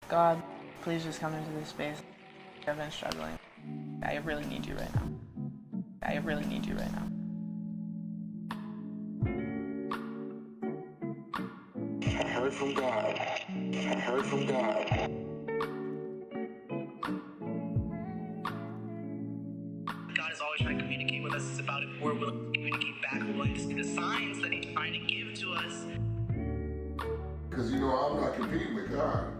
God, please just come into this space. I've been struggling. I really need you right now. I really need you right now. I heard from God. I heard from God. God is always trying to communicate with us. It's about if we're willing to communicate back, we're willing to see the signs that He's trying to give to us. Because, I'm not competing with God.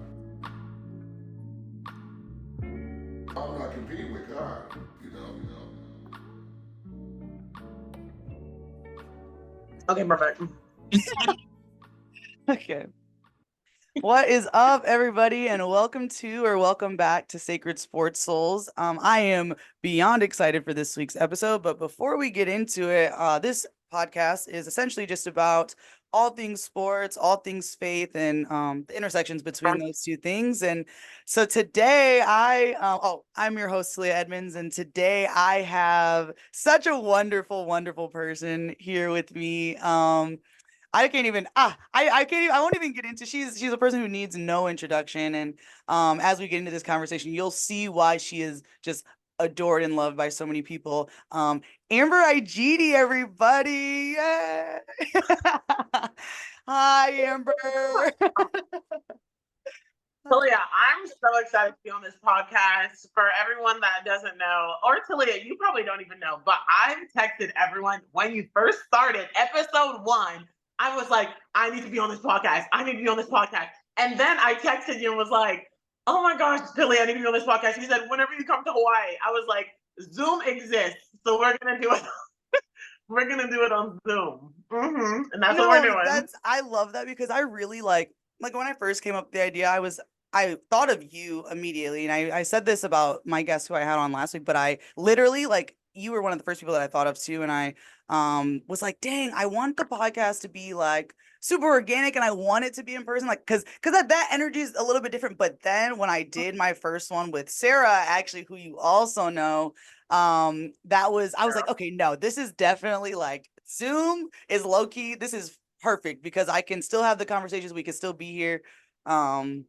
I'm not competing with God, Okay, perfect. Okay. What is up, everybody, and welcome back to Sacred Sports Souls. I am beyond excited for this week's episode, but before we get into it, this podcast is essentially just about all things sports, all things faith, and the intersections between those two things. And so today, I'm your host, Leah Edmonds, and today I have such a wonderful, wonderful person here with me. I can't even I won't even get into she's a person who needs no introduction, and as we get into this conversation you'll see why she is just adored and loved by so many people. Amber Igide, everybody. Yay! Hi, Amber. Talia, I'm so excited to be on this podcast. For everyone that doesn't know, or Talia, you probably don't even know, but I've texted everyone when you first started episode 1. I was like, I need to be on this podcast. I need to be on this podcast. And then I texted you and was like, oh my gosh, Talia, I need to be on this podcast. You said, whenever you come to Hawaii. I was like, Zoom exists. So we're going to do it. We're going to do it on Zoom. And that's what we're doing. I love that because I really like when I first came up with the idea, I thought of you immediately. And I said this about my guest who I had on last week, but I literally you were one of the first people that I thought of too. And I was like, dang, I want the podcast to be like super organic and I want it to be in person, because that energy is a little bit different. But then when I did my first one with Sarah, actually, who you also know, I was like, okay, no, this is definitely Zoom is low key. This is perfect because I can still have the conversations. We can still be here. And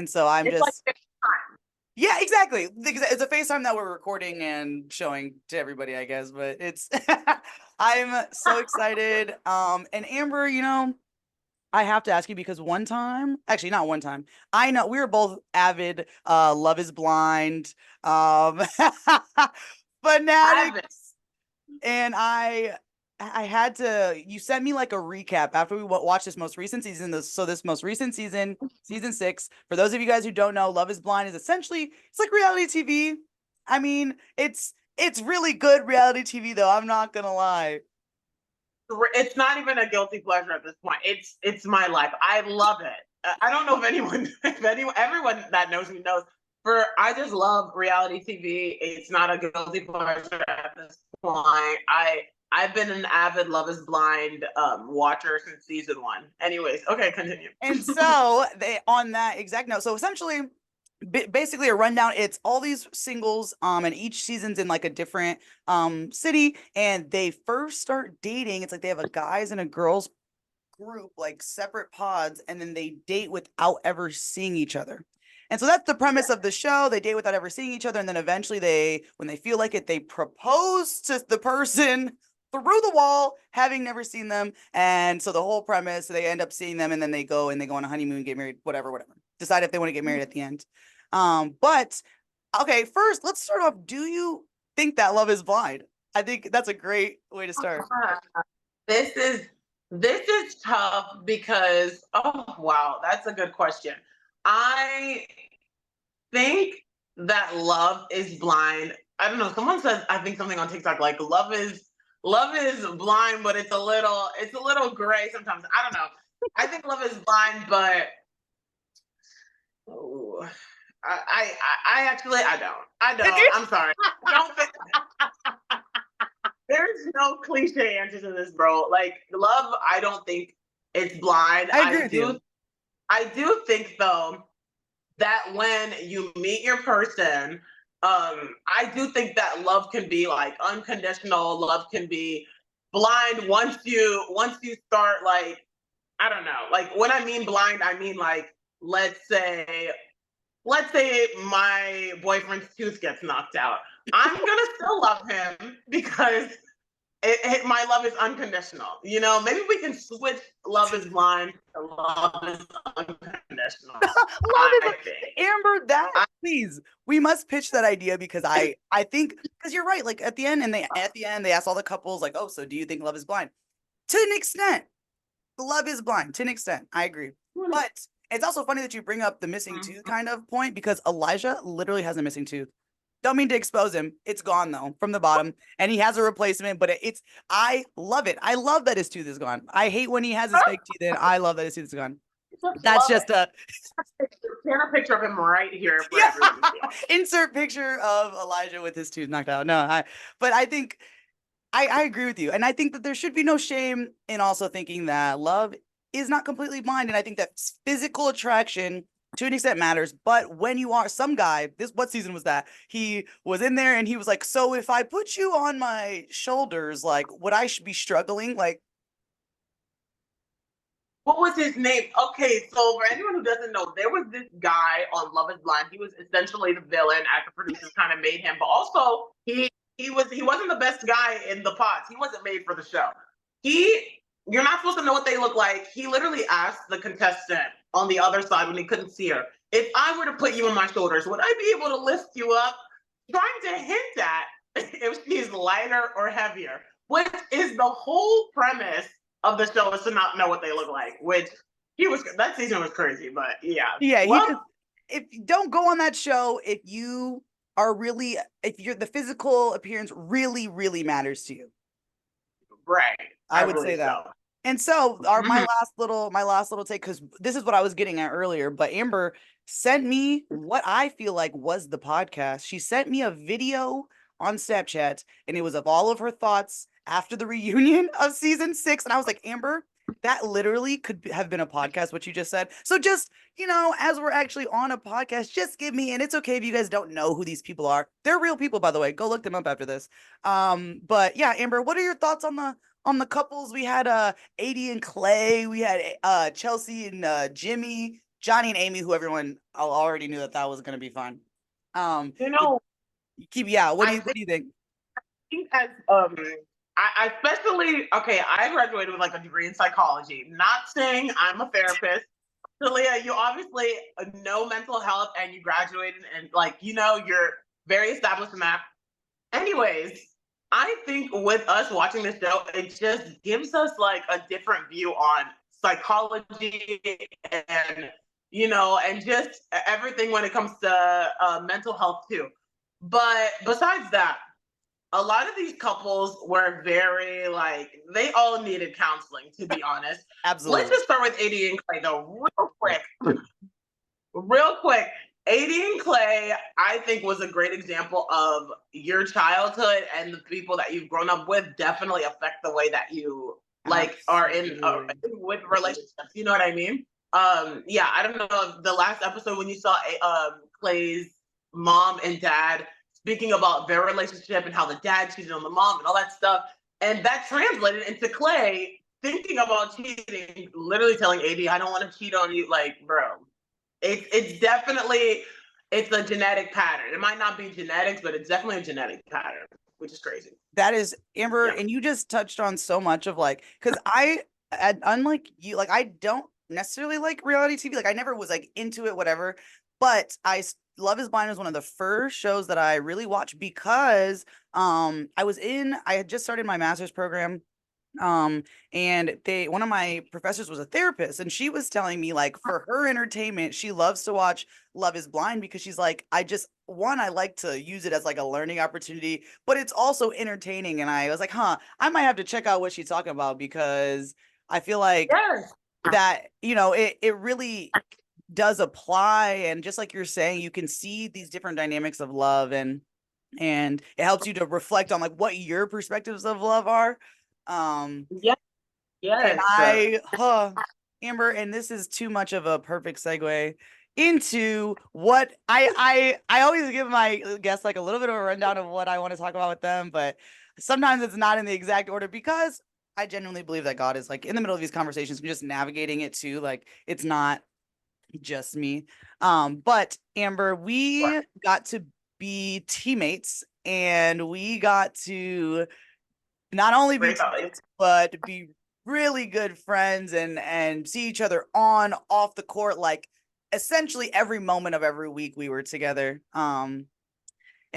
so It's like yeah, exactly. It's a FaceTime that we're recording and showing to everybody, I guess, but it's, I'm so excited. And Amber, I have to ask you because actually not one time, I know we were both avid, Love is Blind, fanatics. And you sent me like a recap after we watched this most recent season. This most recent season, season 6, for those of you guys who don't know, Love is Blind is essentially, it's like reality TV. I mean, it's really good reality TV though. I'm not gonna lie. It's not even a guilty pleasure at this point. It's my life. I love it. I don't know everyone that knows me knows. I just love reality TV. It's not a guilty pleasure at this point. I've been an avid Love is Blind watcher since season 1. Anyways, okay, continue. And so on that exact note, so essentially, basically a rundown, it's all these singles, and each season's in like a different city, and they first start dating. It's like they have a guys and a girls group, like separate pods, and then they date without ever seeing each other. And so that's the premise of the show. They date without ever seeing each other, and then eventually when they feel like it, they propose to the person through the wall, having never seen them. And so the whole premise, they end up seeing them, and then they go on a honeymoon, get married, whatever, decide if they want to get married at the end. But okay, first let's start off. Do you think that Love is Blind? I think that's a great way to start. This is tough because, oh wow, that's a good question. I think that Love is Blind. I don't know. Someone said, I think something on TikTok, like love is blind, but it's a little gray sometimes. I don't know. I think Love is Blind, but I don't. I'm sorry. There's no cliche answer to this, bro. Like Love, I don't think it's blind. I agree with you. I do think though that when you meet your person, I do think that love can be like unconditional. Love can be blind once you start, like, I don't know. Like when I mean blind, I mean like let's say my boyfriend's tooth gets knocked out. I'm gonna still love him because my love is unconditional. You know, maybe we can switch love is blind to love is unconditional. Love I is think. Amber, that please, we must pitch that idea because I think because you're right. Like at the end they ask all the couples like, oh, so do you think love is blind? To an extent, love is blind. To an extent, I agree. But it's also funny that you bring up the missing tooth kind of point because Elijah literally has a missing tooth. Don't mean to expose him. It's gone though from the bottom, and he has a replacement. But it's I love it. I love that his tooth is gone. I hate when he has his fake teeth in. I love that his tooth is gone. That's just a Scan a picture of him right here for yeah. everyone to see. Insert picture of Elijah with his tooth knocked out. No, but I think I agree with you, and I think that there should be no shame in also thinking that love is not completely blind, and I think that physical attraction to an extent matters. But when you are some guy, what season was that? He was in there and he was like, "So if I put you on my shoulders, like, would I be struggling?" Like, What was his name? Okay, so for anyone who doesn't know, there was this guy on Love Is Blind. He was essentially the villain, as the producers kind of made him, but also he wasn't the best guy in the pods. He wasn't made for the show. You're not supposed to know what they look like. He literally asked the contestant on the other side when he couldn't see her, if I were to put you on my shoulders, would I be able to lift you up? Trying to hint at if she's lighter or heavier, which is the whole premise of the show is to not know what they look like, which that season was crazy, but yeah. yeah, Well, if you don't go on that show if you are really if you're the physical appearance really really matters to you. right. I would say that. So. And so my Mhm. last little take, because this is what I was getting at earlier, but Amber sent me what I feel like was the podcast. She sent me a video on Snapchat, and it was of all of her thoughts after the reunion of season 6. And I was like, Amber, that literally could have been a podcast, what you just said. So just, as we're actually on a podcast, just give me, and it's okay if you guys don't know who these people are. They're real people, by the way. Go look them up after this. But yeah, Amber, what are your thoughts on the couples? We had Adi and Clay, we had Chelsea and Jimmy, Johnny and Amy, who everyone already knew that was going to be fun. You know, What I do you think? think as I especially I graduated with like a degree in psychology. Not saying I'm a therapist. Talia, you obviously know mental health and you graduated and you're very established in that. Anyways, I think with us watching this show, it just gives us like a different view on psychology and and just everything when it comes to mental health too. But besides that, a lot of these couples were very they all needed counseling, to be honest. Absolutely. Let's just start with AD and Clay though, real quick. Real quick. AD and Clay, I think, was a great example of your childhood and the people that you've grown up with definitely affect the way that you are in with relationships. You know what I mean? Yeah, I don't know the last episode when you saw Clay's mom and dad speaking about their relationship and how the dad cheated on the mom and all that stuff. And that translated into Clay thinking about cheating, literally telling AD, I don't want to cheat on you. Like, bro, it's definitely it's a genetic pattern. It might not be genetics, but it's definitely a genetic pattern, which is crazy. That is Amber, Yeah. and you just touched on so much of because unlike you, I don't necessarily like reality TV. Like I never was into it, whatever. But Love Is Blind was one of the first shows that I really watched because I had just started my master's program. And one of my professors was a therapist, and she was telling me for her entertainment, she loves to watch Love Is Blind because she's like, I like to use it as a learning opportunity, but it's also entertaining. And I was like, I might have to check out what she's talking about because I feel like Yes. that, it really does apply. And just like you're saying, you can see these different dynamics of love and it helps you to reflect on what your perspectives of love are. Yeah. And Yes. Amber, and this is too much of a perfect segue into what I always give my guests a little bit of a rundown of what I want to talk about with them, but sometimes it's not in the exact order because I genuinely believe that God is in the middle of these conversations, just navigating it too. It's not just me. But Amber, we got to be teammates and we got to not only be Great value. teammates, but be really good friends and see each other on, off the court, like essentially every moment of every week we were together. And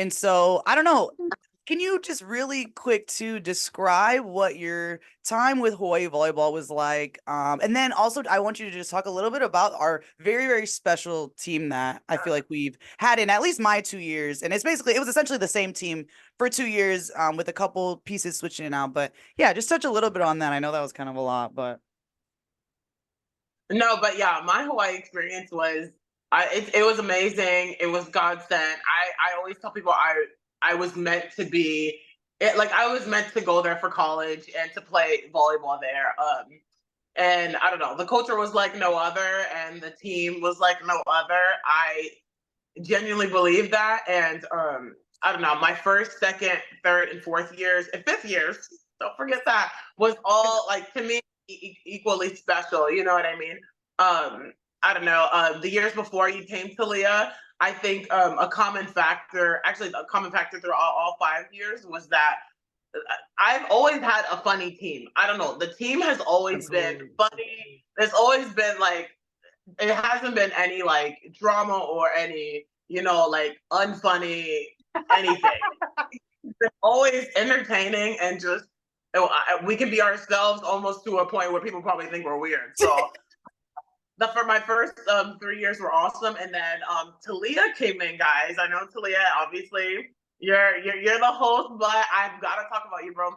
so I don't know. Can you just really quick to describe what your time with Hawaii volleyball was like? And then also I want you to just talk a little bit about our very, very special team that I feel like we've had in at least my 2 years. And it was essentially the same team for 2 years, with a couple pieces switching it out. But yeah, just touch a little bit on that. I know that was kind of a lot, but No, but yeah, my Hawaii experience was it was amazing. It was God sent. I always tell people I was meant to be it like I was meant to go there for college and to play volleyball there. And I don't know, the culture was like no other and the team was like no other. I genuinely believe that. And I don't know, my first, second, third, and fourth years, and fifth years, don't forget that, was all like to me equally special. You know what I mean? I don't know. The years before you came to Leah, I think a common factor, actually a common factor through all 5 years was that I've always had a funny team. I don't know. The team has always been funny. There's always been like it hasn't been any like drama or any, like unfunny anything. It's been always entertaining and just we can be ourselves almost to a point where people probably think we're weird. So for my first 3 years were awesome, and then Talia came in, guys. I know Talia, obviously you're the host, but I've got to talk about you, bro.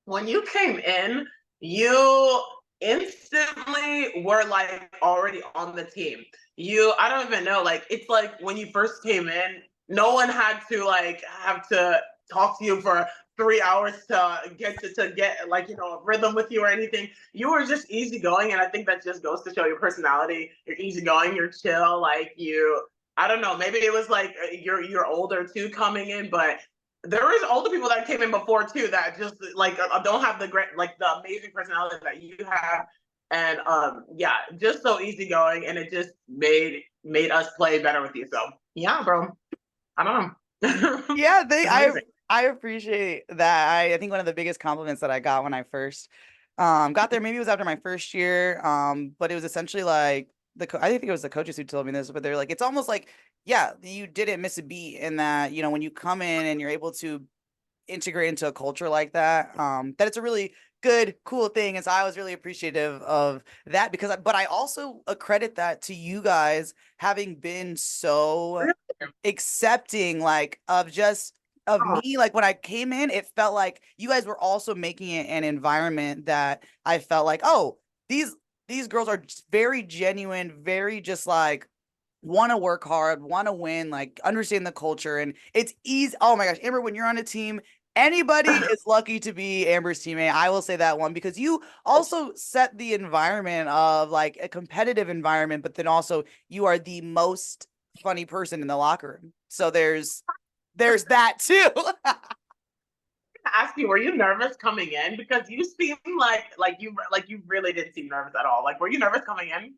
When you came in, you instantly were like already on the team. I don't even know, like it's like when you first came in, no one had to like have to talk to you for 3 hours to get like a rhythm with you or anything. You were just easygoing, and I think that just goes to show your personality. You're easygoing, you're chill, like I don't know, maybe it was like you're older too coming in, but there was older people that came in before too that just like don't have the great like the amazing personality that you have. And yeah, just so easygoing, and it just made us play better with you. So yeah, bro, I don't know. yeah, It's amazing. I appreciate that. I think one of the biggest compliments that I got when I first got there, maybe it was after my first year, but it was essentially like I think it was the coaches who told me this, but they're like, it's almost like, yeah, you didn't miss a beat in that, when you come in and you're able to integrate into a culture like that, that it's a really good, cool thing. And so I was really appreciative of that but I also accredit that to you guys having been so accepting, like of me. Like when I came in, it felt like you guys were also making it an environment that I felt like, oh, these girls are just very genuine, very just like want to work hard, want to win, like understand the culture. And it's easy. Oh my gosh, Amber, when you're on a team, anybody is lucky to be Amber's teammate. I will say that one, because you also set the environment of like a competitive environment, but then also you are the most funny person in the locker room. So there's that too. Ask you, were you nervous coming in? Because you seem like you really didn't seem nervous at all. Like, were you nervous coming in?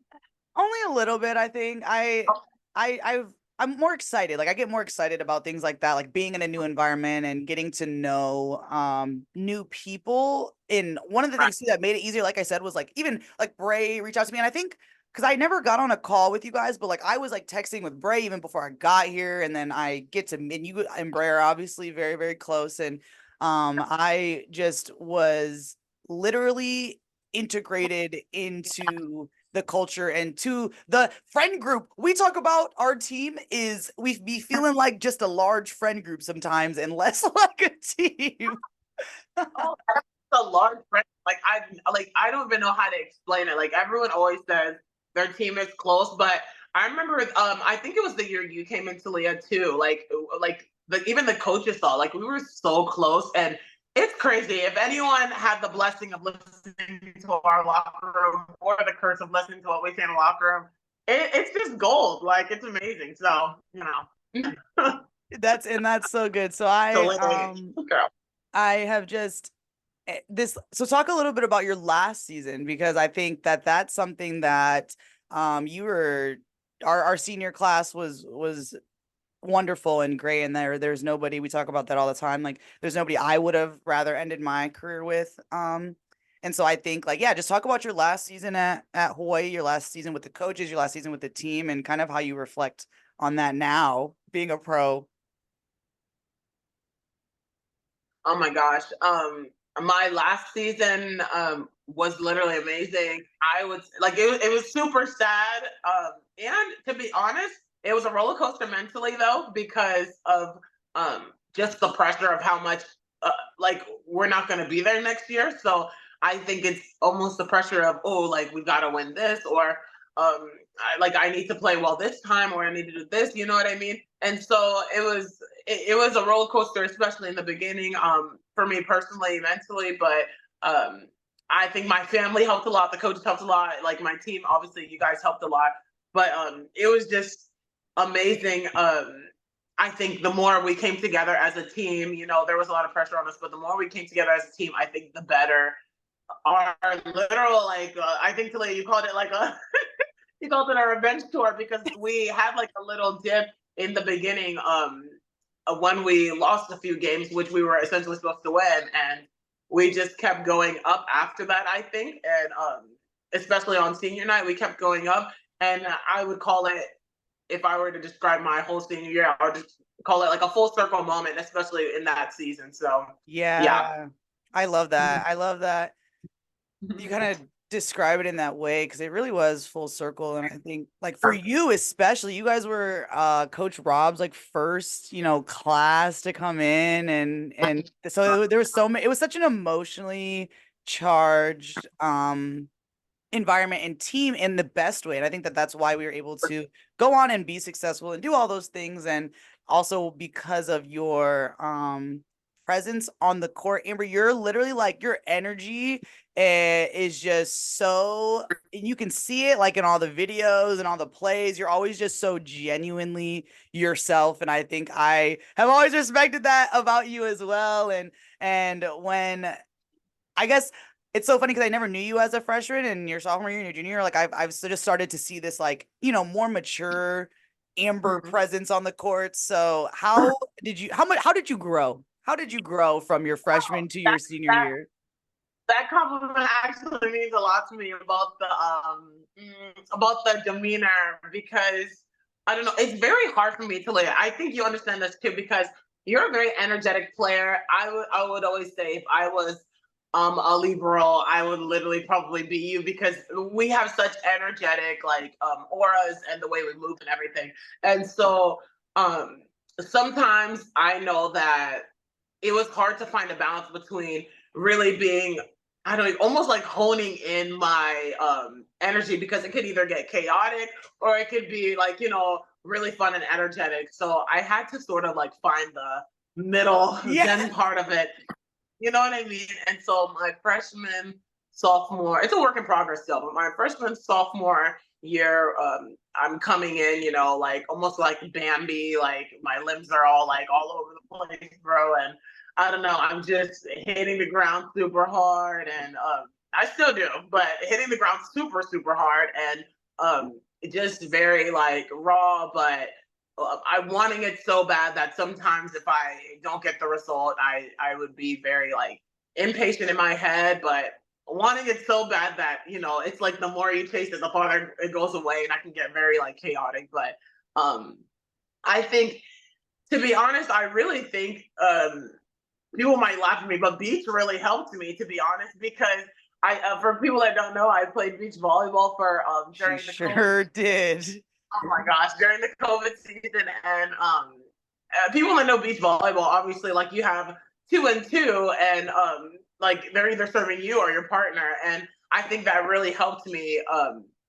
Only a little bit, I think. I'm more excited. Like I get more excited about things like that, like being in a new environment and getting to know new people. And one of the things too that made it easier, like I said, was like even like Bray reached out to me, and I think because I never got on a call with you guys, but like I was like texting with Bray even before I got here, and then I get to and you and Bray are obviously very, very close, and I just was literally integrated into the culture and to the friend group. We talk about our team is we be feeling like just a large friend group sometimes and less like a team. Oh, that's a large friend. I don't even know how to explain it. Like everyone always says their team is close, but I remember I think it was the year you came into Leah too. Even the coaches saw like we were so close, and it's crazy. If anyone had the blessing of listening to our locker room or the curse of listening to what we say in the locker room, it's just gold. Like it's amazing. So That's so good. So girl. I have just this so talk a little bit about your last season, because I think that that's something that you were our senior class was wonderful and great, and there's nobody, we talk about that all the time, like there's nobody I would have rather ended my career with. And so I think, like, yeah, just talk about your last season at Hawaii, your last season with the coaches, your last season with the team, and kind of how you reflect on that now being a pro. Oh my gosh. My last season was literally amazing. I was like, it was super sad. And to be honest, it was a roller coaster mentally though, because of just the pressure of how much like we're not going to be there next year. So I think it's almost the pressure of, oh, like we got to win this, or I need to play well this time, or I need to do this. You know what I mean? And so it was a roller coaster, especially in the beginning, for me personally, mentally. But I think my family helped a lot. The coaches helped a lot. Like my team, obviously, you guys helped a lot. But it was just amazing. I think the more we came together as a team, there was a lot of pressure on us, but the more we came together as a team, I think the better. Our literal, like, I think, Talia, you called it like a, you called it a revenge tour, because we had like a little dip in the beginning, when we lost a few games, which we were essentially supposed to win, and we just kept going up after that, I think, and especially on senior night, we kept going up, and I would call it, if I were to describe my whole senior year, I would just call it like a full circle moment, especially in that season. So yeah. Yeah, I love that. I love that you kind of describe it in that way, because it really was full circle. And I think, like, for you especially, you guys were Coach Rob's like first, class to come in, and so there was so many, it was such an emotionally charged environment and team in the best way. And I think that that's why we were able to go on and be successful and do all those things. And also because of your presence on the court, Amber, you're literally like, your energy is just so, and you can see it like in all the videos and all the plays. You're always just so genuinely yourself. And I think I have always respected that about you as well. And when, I guess it's so funny because I never knew you as a freshman, and your sophomore year and your junior year, like I've just started to see this, like, more mature Amber presence on the court. So how did you grow? How did you grow from your freshman to your senior that, year? that compliment actually means a lot to me about the demeanor, because I don't know, it's very hard for me to live. I think you understand this too, because you're a very energetic player. I would always say, if I was a liberal, I would literally probably be you, because we have such energetic like auras, and the way we move and everything. And so sometimes I know that it was hard to find a balance between really being, I don't know, almost like honing in my energy, because it could either get chaotic, or it could be like, really fun and energetic. So I had to sort of like find the middle Yeah. zen part of it. You know what I mean? And so my freshman, sophomore, it's a work in progress still, but my freshman, sophomore year, I'm coming in, like almost like Bambi, like my limbs are all like all over the place, bro. And I don't know, I'm just hitting the ground super hard. And I still do, but hitting the ground super, super hard. And just very like raw, but I'm wanting it so bad that sometimes if I don't get the result, I would be very like impatient in my head, but wanting it so bad that, it's like the more you chase it, the farther it goes away, and I can get very like chaotic. But I think, to be honest, I really think people might laugh at me, but beach really helped me, to be honest, because for people that don't know, I played beach volleyball for during She the sure COVID. did. Oh my gosh, during the COVID season. And people that know beach volleyball, obviously, like you have 2-and-2, and like they're either serving you or your partner. And I think that really helped me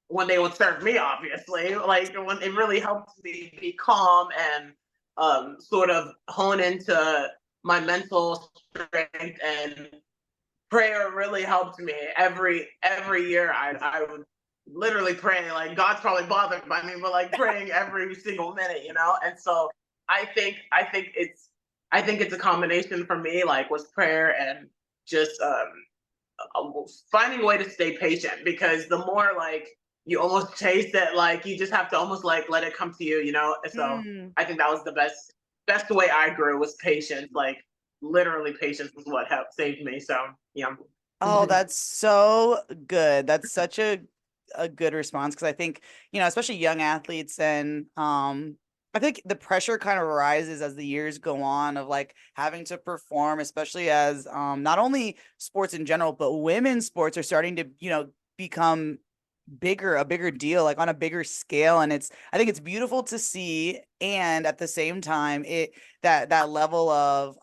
when they would serve me, obviously. Like when it really helped me be calm and sort of hone into my mental strength. And prayer really helped me every year. I would literally pray, like God's probably bothered by me, but like praying every single minute, And so I think it's a combination for me, like was prayer and just finding a way to stay patient, because the more like you almost chase it. Like you just have to almost like let it come to you, you know? So Mm. I think that was the best way I grew was patience. Like literally patience was what helped save me. So yeah. Oh, that's so good. That's such a good response because I think, especially young athletes and I think the pressure kind of rises as the years go on of like having to perform, especially as not only sports in general, but women's sports are starting to, become a bigger deal, like on a bigger scale. And I think it's beautiful to see. And at the same time, that level of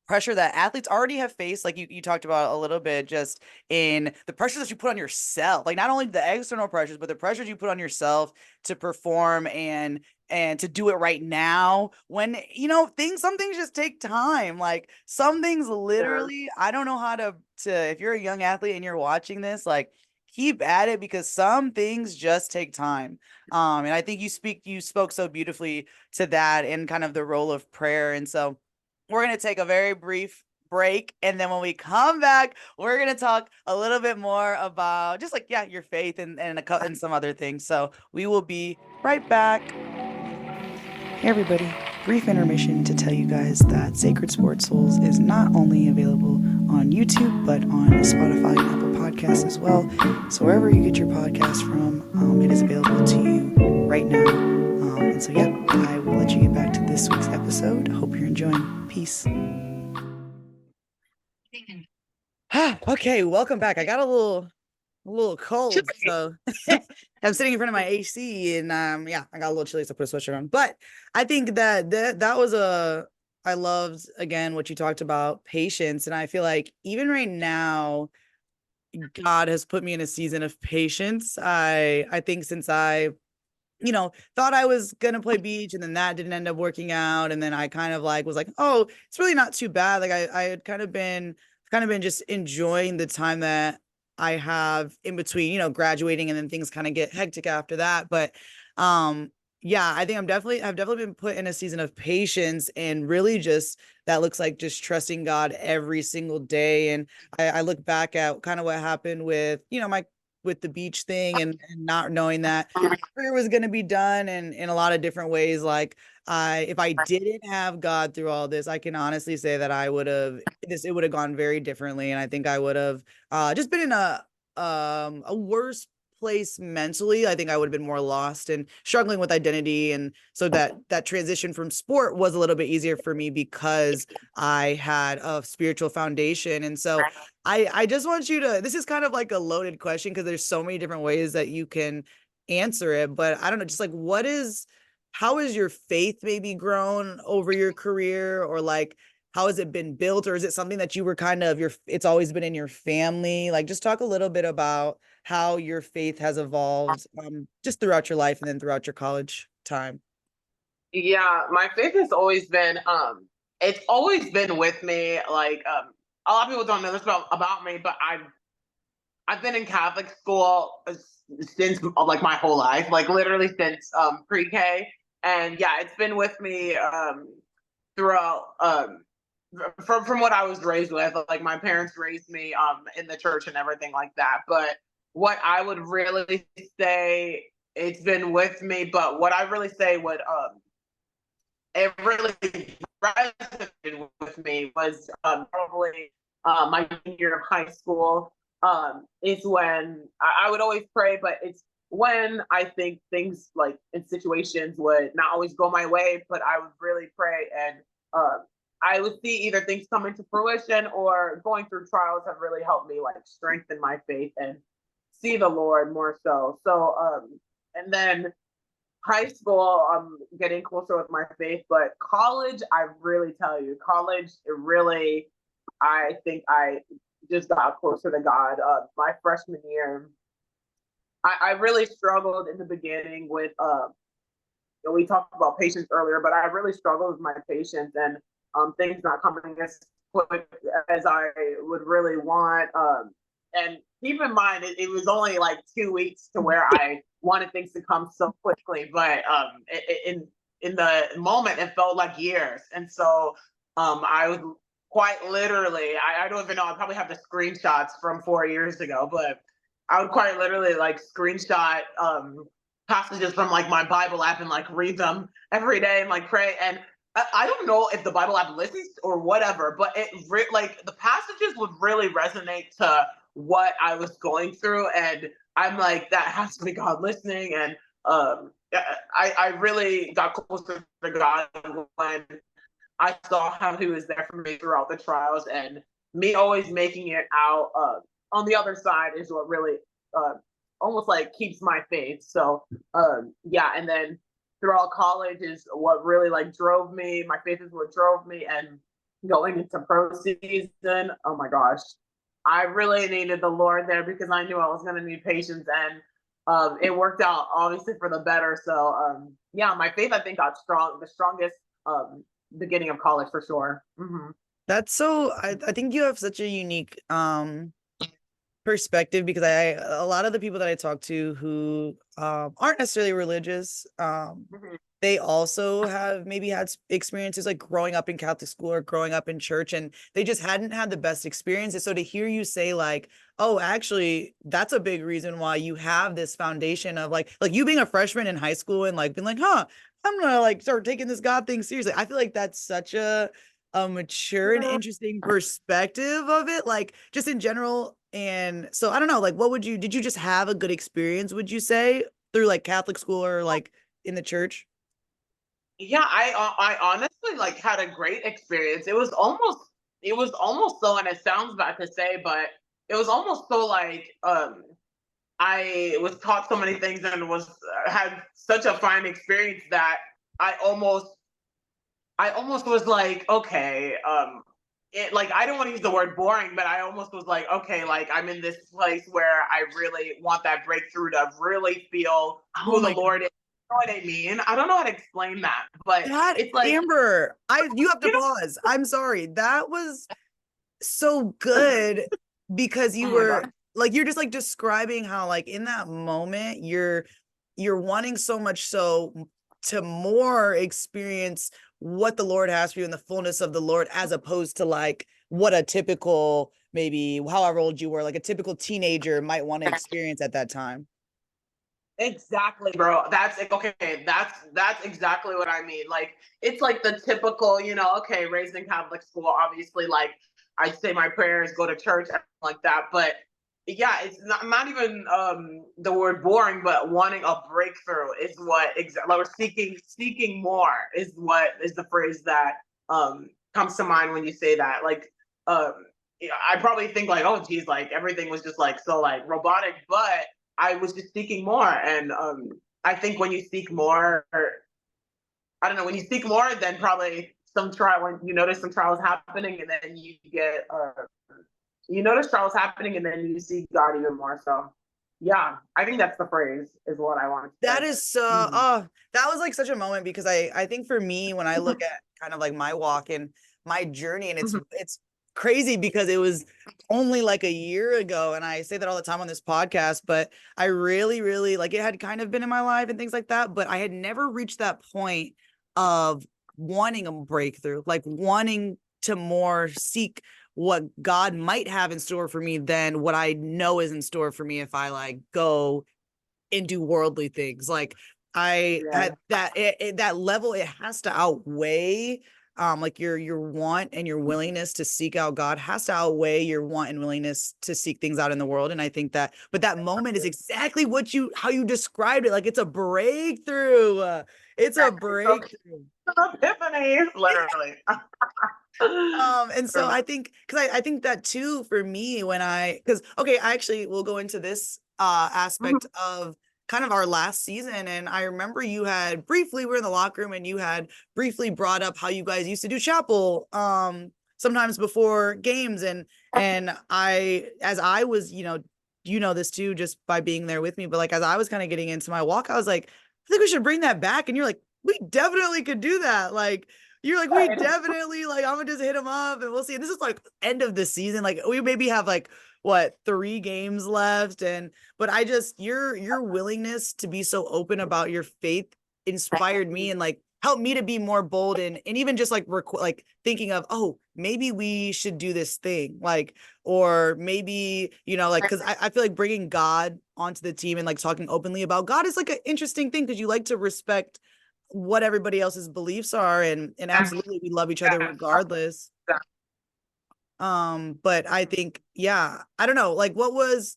pressure that athletes already have faced, like you talked about a little bit, just in the pressures that you put on yourself, like not only the external pressures but the pressures you put on yourself to perform and to do it right now when some things just take time. Like some things Yeah. literally, I don't know how to if you're a young athlete and you're watching this, like keep at it because some things just take time. And I think you spoke so beautifully to that and kind of the role of prayer. And so we're going to take a very brief break. And then when we come back, we're going to talk a little bit more about just like, yeah, your faith and some other things. So we will be right back. Hey, everybody. Brief intermission to tell you guys that Sacred Sports Souls is not only available on YouTube, but on Spotify and Apple Podcasts as well. So wherever you get your podcast from, it is available to you right now. And so, yeah, I will let you get back to this week's episode. Hope you're enjoying. Peace. Okay, welcome back. I got a little cold, so I'm sitting in front of my AC, and yeah, I got a little chilly, so I put a sweatshirt on. But I think that was I loved again what you talked about patience, and I feel like even right now, God has put me in a season of patience. I think since I thought I was gonna play beach, and then that didn't end up working out, and then I kind of like was like, oh, it's really not too bad. Like I had kind of been just enjoying the time that I have in between, graduating, and then things kind of get hectic after that. But yeah, I think I've definitely been put in a season of patience and really just that looks like just trusting God every single day. And I look back at kind of what happened with, my with the beach thing and not knowing that my career was going to be done and in a lot of different ways. Like if I didn't have God through all this, I can honestly say that it would have gone very differently. And I think I would have just been in a worse place mentally. I think I would have been more lost and struggling with identity. And so that transition from sport was a little bit easier for me because I had a spiritual foundation. And so I just want you to, this is kind of like a loaded question because there's so many different ways that you can answer it, but I don't know, just like how has your faith maybe grown over your career, or like how has it been built, or is it something that you were kind of it's always been in your family? Like just talk a little bit about how your faith has evolved just throughout your life and then throughout your college time. Yeah, my faith has always been it's always been with me. Like a lot of people don't know this about me, but I've been in Catholic school since like my whole life, like literally since pre-K. And yeah, it's been with me throughout from what I was raised with. Like my parents raised me in the church and everything like that. But what I would really say, it's been with me, but what I really say would it really resonated with me was probably my junior year of high school. Is when I would always pray, but it's when I think things like in situations would not always go my way, but I would really pray, and I would see either things come into fruition or going through trials have really helped me like strengthen my faith and see the Lord more so. So and then high school, I'm getting closer with my faith, but college, I really tell you, college, it really, I think I just got closer to God. My freshman year, I really struggled in the beginning with, we talked about patience earlier, but I really struggled with my patience and things not coming as quick as I would really want. And keep in mind, it was only like 2 weeks to where I wanted things to come so quickly, but in the moment, it felt like years. And so I was quite literally, I don't even know, I probably have the screenshots from 4 years ago, but I would quite literally like screenshot passages from like my Bible app and like read them every day and like pray. And I don't know if the Bible app listens or whatever, but like the passages would really resonate to what I was going through, and I'm like, that has to be God listening. And I really got closer to God when I saw how He was there for me throughout the trials, and me always making it out on the other side is what really uh, almost like keeps my faith. So yeah, and then throughout college is what really like drove me. My faith is what drove me, and going into pro season, oh my gosh, I really needed the Lord there because I knew I was going to need patience, and it worked out obviously for the better. So yeah, my faith I think got strong, the strongest beginning of college for sure. That's so, I think you have such a unique perspective, because a lot of the people that I talk to who aren't necessarily religious, they also have maybe had experiences like growing up in Catholic school or growing up in church, and they just hadn't had the best experiences. So to hear you say like, oh, actually, that's a big reason why you have this foundation of like you being a freshman in high school and like being like, huh, I'm gonna like start taking this God thing seriously. I feel like that's such a mature and interesting perspective of it, like just in general. And so I don't know, like did you just have a good experience, would you say, through like Catholic school or like in the church? Yeah, I honestly like had a great experience. It was almost so, and it sounds bad to say, but it was almost so like I was taught so many things and was had such a fine experience that I almost I almost was like, okay, it like I don't want to use the word boring, but I almost was like, okay, like I'm in this place where I really want that breakthrough to really feel Oh who the my God. Lord is. You know what I mean? I don't know how to explain that, but That it's like, Amber, you have to you know, pause. I'm sorry. That was so good, because oh you my were god. like, you're just like describing how like in that moment you're wanting so much so to more experience what the Lord has for you in the fullness of the Lord, as opposed to like what a typical, maybe however old you were, like a typical teenager might want to experience at that time. Exactly, bro. That's okay. That's exactly what I mean. Like it's like the typical, you know, okay, raised in Catholic school, obviously, like I say my prayers, go to church, everything like that. But yeah, it's not even the word boring, but wanting a breakthrough is what exactly, like, we're seeking more is what is the phrase that comes to mind when you say that. Like yeah, I probably think like, oh geez, like everything was just like so like robotic, but I was just seeking more. And I think when you seek more, I don't know, when you seek more, then probably some trial, when you notice some trials happening, and then you get, you notice trials happening, and then you see God even more. So, yeah, I think that's the phrase, is what I want to That say. is so, Mhm. oh, that was like such a moment, because I think for me, when I look at kind of like my walk and my journey, and it's crazy because it was only like a year ago, and I say that all the time on this podcast, but I really like, it had kind of been in my life and things like that, but I had never reached that point of wanting a breakthrough, like wanting to more seek what God might have in store for me than what I know is in store for me if I like go and do worldly things. Like I Yeah. had that level, it has to outweigh like your want and your willingness to seek out God has to outweigh your want and willingness to seek things out in the world. And I think that, but that moment is exactly what how you described it. Like it's a breakthrough. It's a breakthrough. Epiphany, literally. And so I think, because I think that too for me, when because okay, I actually will go into this aspect of kind of our last season. And I remember you had briefly, we were in the locker room, and you had briefly brought up how you guys used to do chapel sometimes before games. And as I was, you know this too, just by being there with me, but like as I was kind of getting into my walk, I was like, I think we should bring that back. And you're like, we definitely could do that. Like you're like, we definitely, like, I'm gonna just hit him up and we'll see. And this is like end of the season. Like we maybe have like what, 3 games left. But your willingness to be so open about your faith inspired me, and like helped me to be more bold and even just like like thinking of, oh, maybe we should do this thing, like, or maybe, you know, like, because I feel like bringing God onto the team and like talking openly about God is like an interesting thing, because you like to respect what everybody else's beliefs are, and absolutely we love each other regardless. But I think, yeah, I don't know, like what was,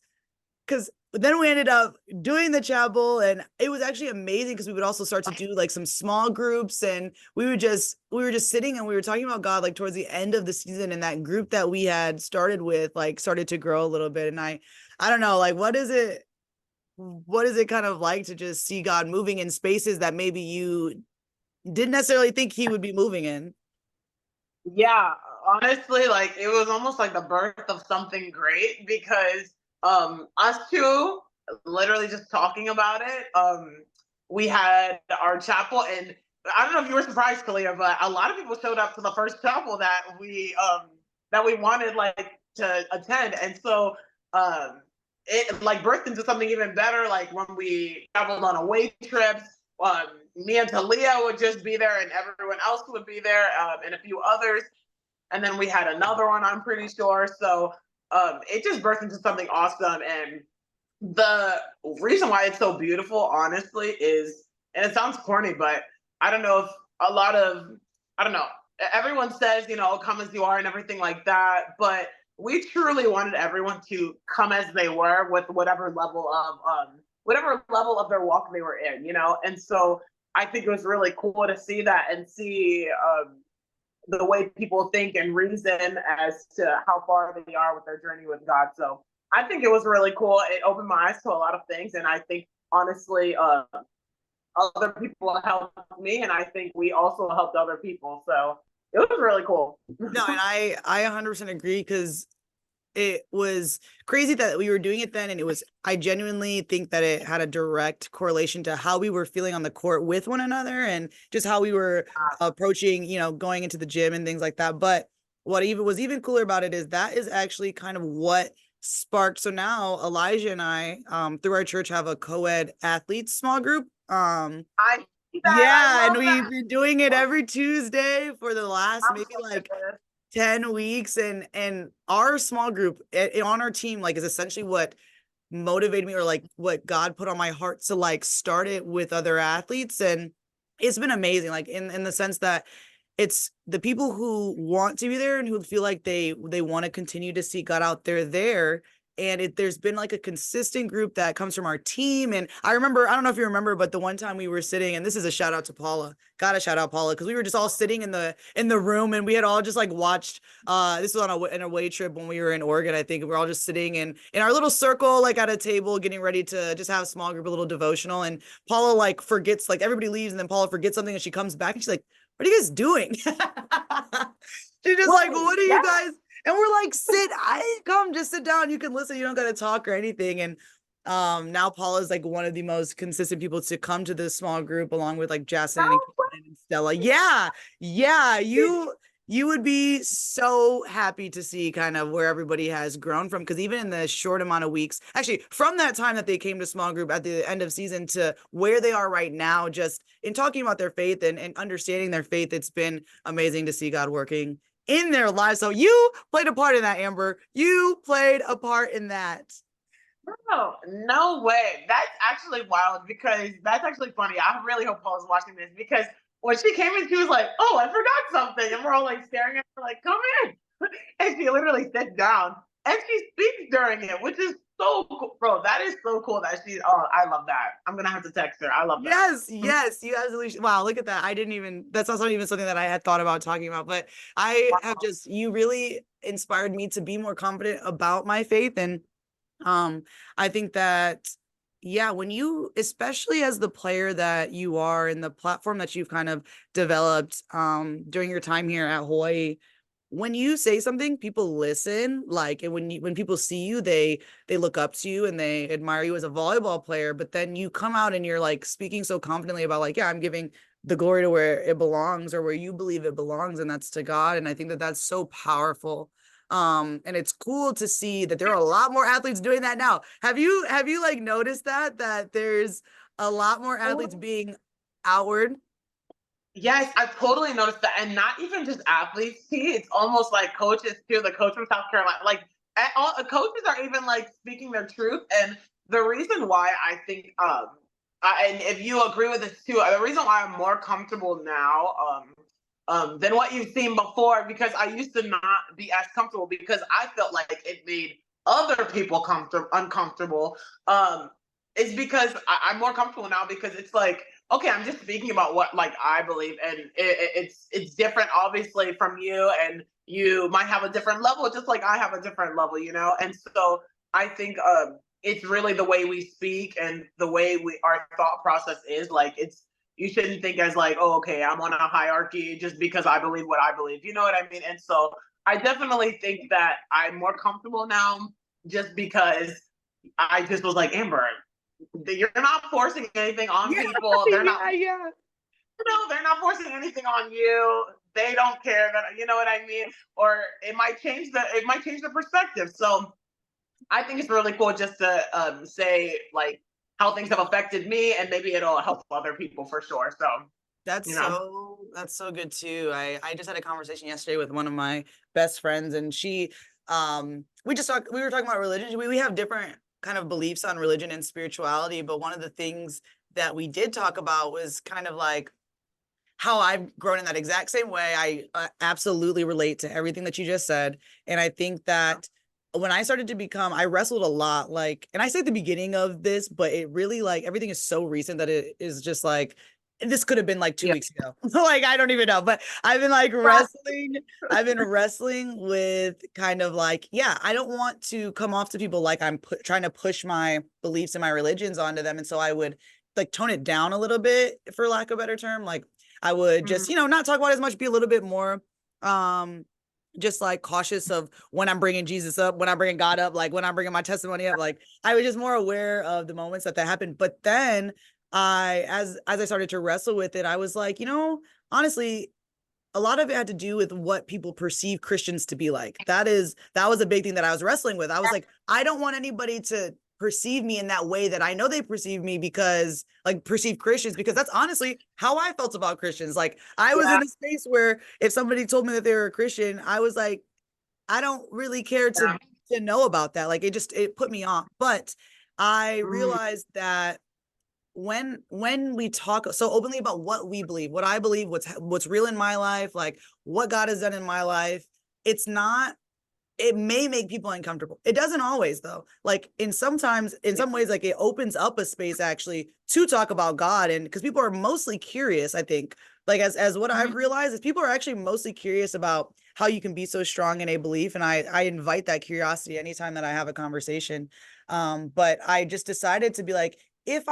because then we ended up doing the chapel, and it was actually amazing because we would also start to do like some small groups, and we were just sitting and we were talking about God like towards the end of the season, and that group that we had started with like started to grow a little bit. And I don't know, like what is it kind of like to just see God moving in spaces that maybe you didn't necessarily think he would be moving in? Yeah, honestly, like it was almost like the birth of something great because us two literally just talking about it. We had our chapel, and I don't know if you were surprised, Kalia, but a lot of people showed up to the first chapel that we wanted like to attend. And so it like birthed into something even better, like when we traveled on away trips. Me and Talia would just be there, and everyone else would be there, and a few others. And then we had another one, I'm pretty sure. So it just burst into something awesome. And the reason why it's so beautiful, honestly, is, and it sounds corny, but I don't know if a lot of, I don't know, everyone says, you know, come as you are and everything like that. But we truly wanted everyone to come as they were with whatever level of their walk they were in, you know? And so I think it was really cool to see that and see the way people think and reason as to how far they are with their journey with God. So I think it was really cool. It opened my eyes to a lot of things, and I think honestly, other people helped me, and I think we also helped other people. So it was really cool. No, and I 100% agree, because it was crazy that we were doing it then, and I genuinely think that it had a direct correlation to how we were feeling on the court with one another, and just how we were approaching, you know, going into the gym and things like that. But what even cooler about it is that is actually kind of what sparked. So now Elijah and I, through our church, have a co-ed athletes small group. I see that. Yeah, I and love that. we've been doing it every Tuesday for the last I'm maybe so like jealous. 10 weeks, and our small group on our team like is essentially what motivated me, or like what God put on my heart to like start it with other athletes. And it's been amazing, like in the sense that it's the people who want to be there and who feel like they want to continue to see God out there. And there's been like a consistent group that comes from our team. And I don't know if you remember, but the one time we were sitting, and this is a shout out to Paula, gotta shout out Paula, because we were just all sitting in the room, and we had all just like watched, this was on an away trip when we were in Oregon, I think. We we're all just sitting in our little circle, like at a table, getting ready to just have a small group, a little devotional. And Paula like forgets, like everybody leaves, and then Paula forgets something, and she comes back and she's like, what are you guys doing? She's just like, well, Wait, what are you yeah. guys? And we're like, come, just sit down. You can listen. You don't got to talk or anything. And now Paula is like one of the most consistent people to come to this small group, along with like Jason and No Keaton and Stella. Yeah, yeah, you would be so happy to see kind of where everybody has grown from, because even in the short amount of weeks, actually from that time that they came to small group at the end of season to where they are right now, just in talking about their faith and understanding their faith, it's been amazing to see God working in their lives. So you played a part in that, Amber. You played a part in that. No, no way. That's actually wild because that's actually funny. I really hope Paul's watching this because when she came in, she was like, "Oh, I forgot something," and we're all like staring at her, like, "Come in!" And she literally sits down and she speaks during it, which is so cool, bro. That is so cool that she. Oh, I love that. I'm gonna have to text her. I love that. Yes, you absolutely. Wow, look at that. That's not even something that I had thought about talking about, but I have Wow. just, you really inspired me to be more confident about my faith. And I think that, yeah, when you, especially as the player that you are and the platform that you've kind of developed during your time here at Hawaii, when you say something, people listen. Like, and when people see you, they look up to you and they admire you as a volleyball player. But then you come out and you're like speaking so confidently about like, yeah, I'm giving the glory to where it belongs, or where you believe it belongs, and that's to God. And I think that that's so powerful. And it's cool to see that there are a lot more athletes doing that now. Have you like noticed that there's a lot more athletes being outward? Yes, I totally noticed that, and not even just athletes. See, it's almost like coaches too. The coach from South Carolina, like coaches are even like speaking their truth. And the reason why I think, and if you agree with this too, the reason why I'm more comfortable now, than what you've seen before, because I used to not be as comfortable because I felt like it made other people uncomfortable. Is because I'm more comfortable now because it's like, okay, I'm just speaking about what like I believe, and it's different, obviously, from you, and you might have a different level, just like I have a different level, you know. And so I think it's really the way we speak and the way our thought process is. Like, it's you shouldn't think as like, oh, okay, I'm on a hierarchy just because I believe what I believe. You know what I mean? And so I definitely think that I'm more comfortable now, just because I just was like, Amber, you're not forcing anything on people. They're not, Yeah. they're not forcing anything on you. They don't care that, you know what I mean? Or it might change the perspective. So I think it's really cool just to say like how things have affected me, and maybe it'll help other people for sure. So, you know. That's so good too. I just had a conversation yesterday with one of my best friends, and we were talking about religion. We have different kind of beliefs on religion and spirituality, but one of the things that we did talk about was kind of like how I've grown in that exact same way. I absolutely relate to everything that you just said. And I think that when I started to become, I wrestled a lot, like, and I say at the beginning of this, but it really, like, everything is so recent that it is just like, this could have been like 2 weeks ago. Like, I don't even know, but I've been like I've been wrestling with kind of like, yeah, I don't want to come off to people like I'm trying to push my beliefs and my religions onto them. And so I would like tone it down a little bit, for lack of a better term. Like, I would just, not talk about it as much, be a little bit more, just like cautious of when I'm bringing Jesus up, when I'm bringing God up, like when I'm bringing my testimony up. Like, I was just more aware of the moments that happened. But then as I started to wrestle with it, I was like, honestly, a lot of it had to do with what people perceive Christians to be like. That was a big thing that I was wrestling with. I was like, I don't want anybody to perceive me in that way that I know they perceive me, because like perceive Christians, because that's honestly how I felt about Christians. Like, I was in a space where if somebody told me that they were a Christian, I was like, I don't really care to know about that. Like, it put me off. But I realized that when we talk so openly about what we believe, what I believe, what's real in my life, like what God has done in my life, it may make people uncomfortable. It doesn't always, though. Like, in some ways, like, it opens up a space actually to talk about God. And because people are mostly curious, I think, like, as what I've realized is people are actually mostly curious about how you can be so strong in a belief. And I invite that curiosity anytime that I have a conversation. But I just decided to be like, if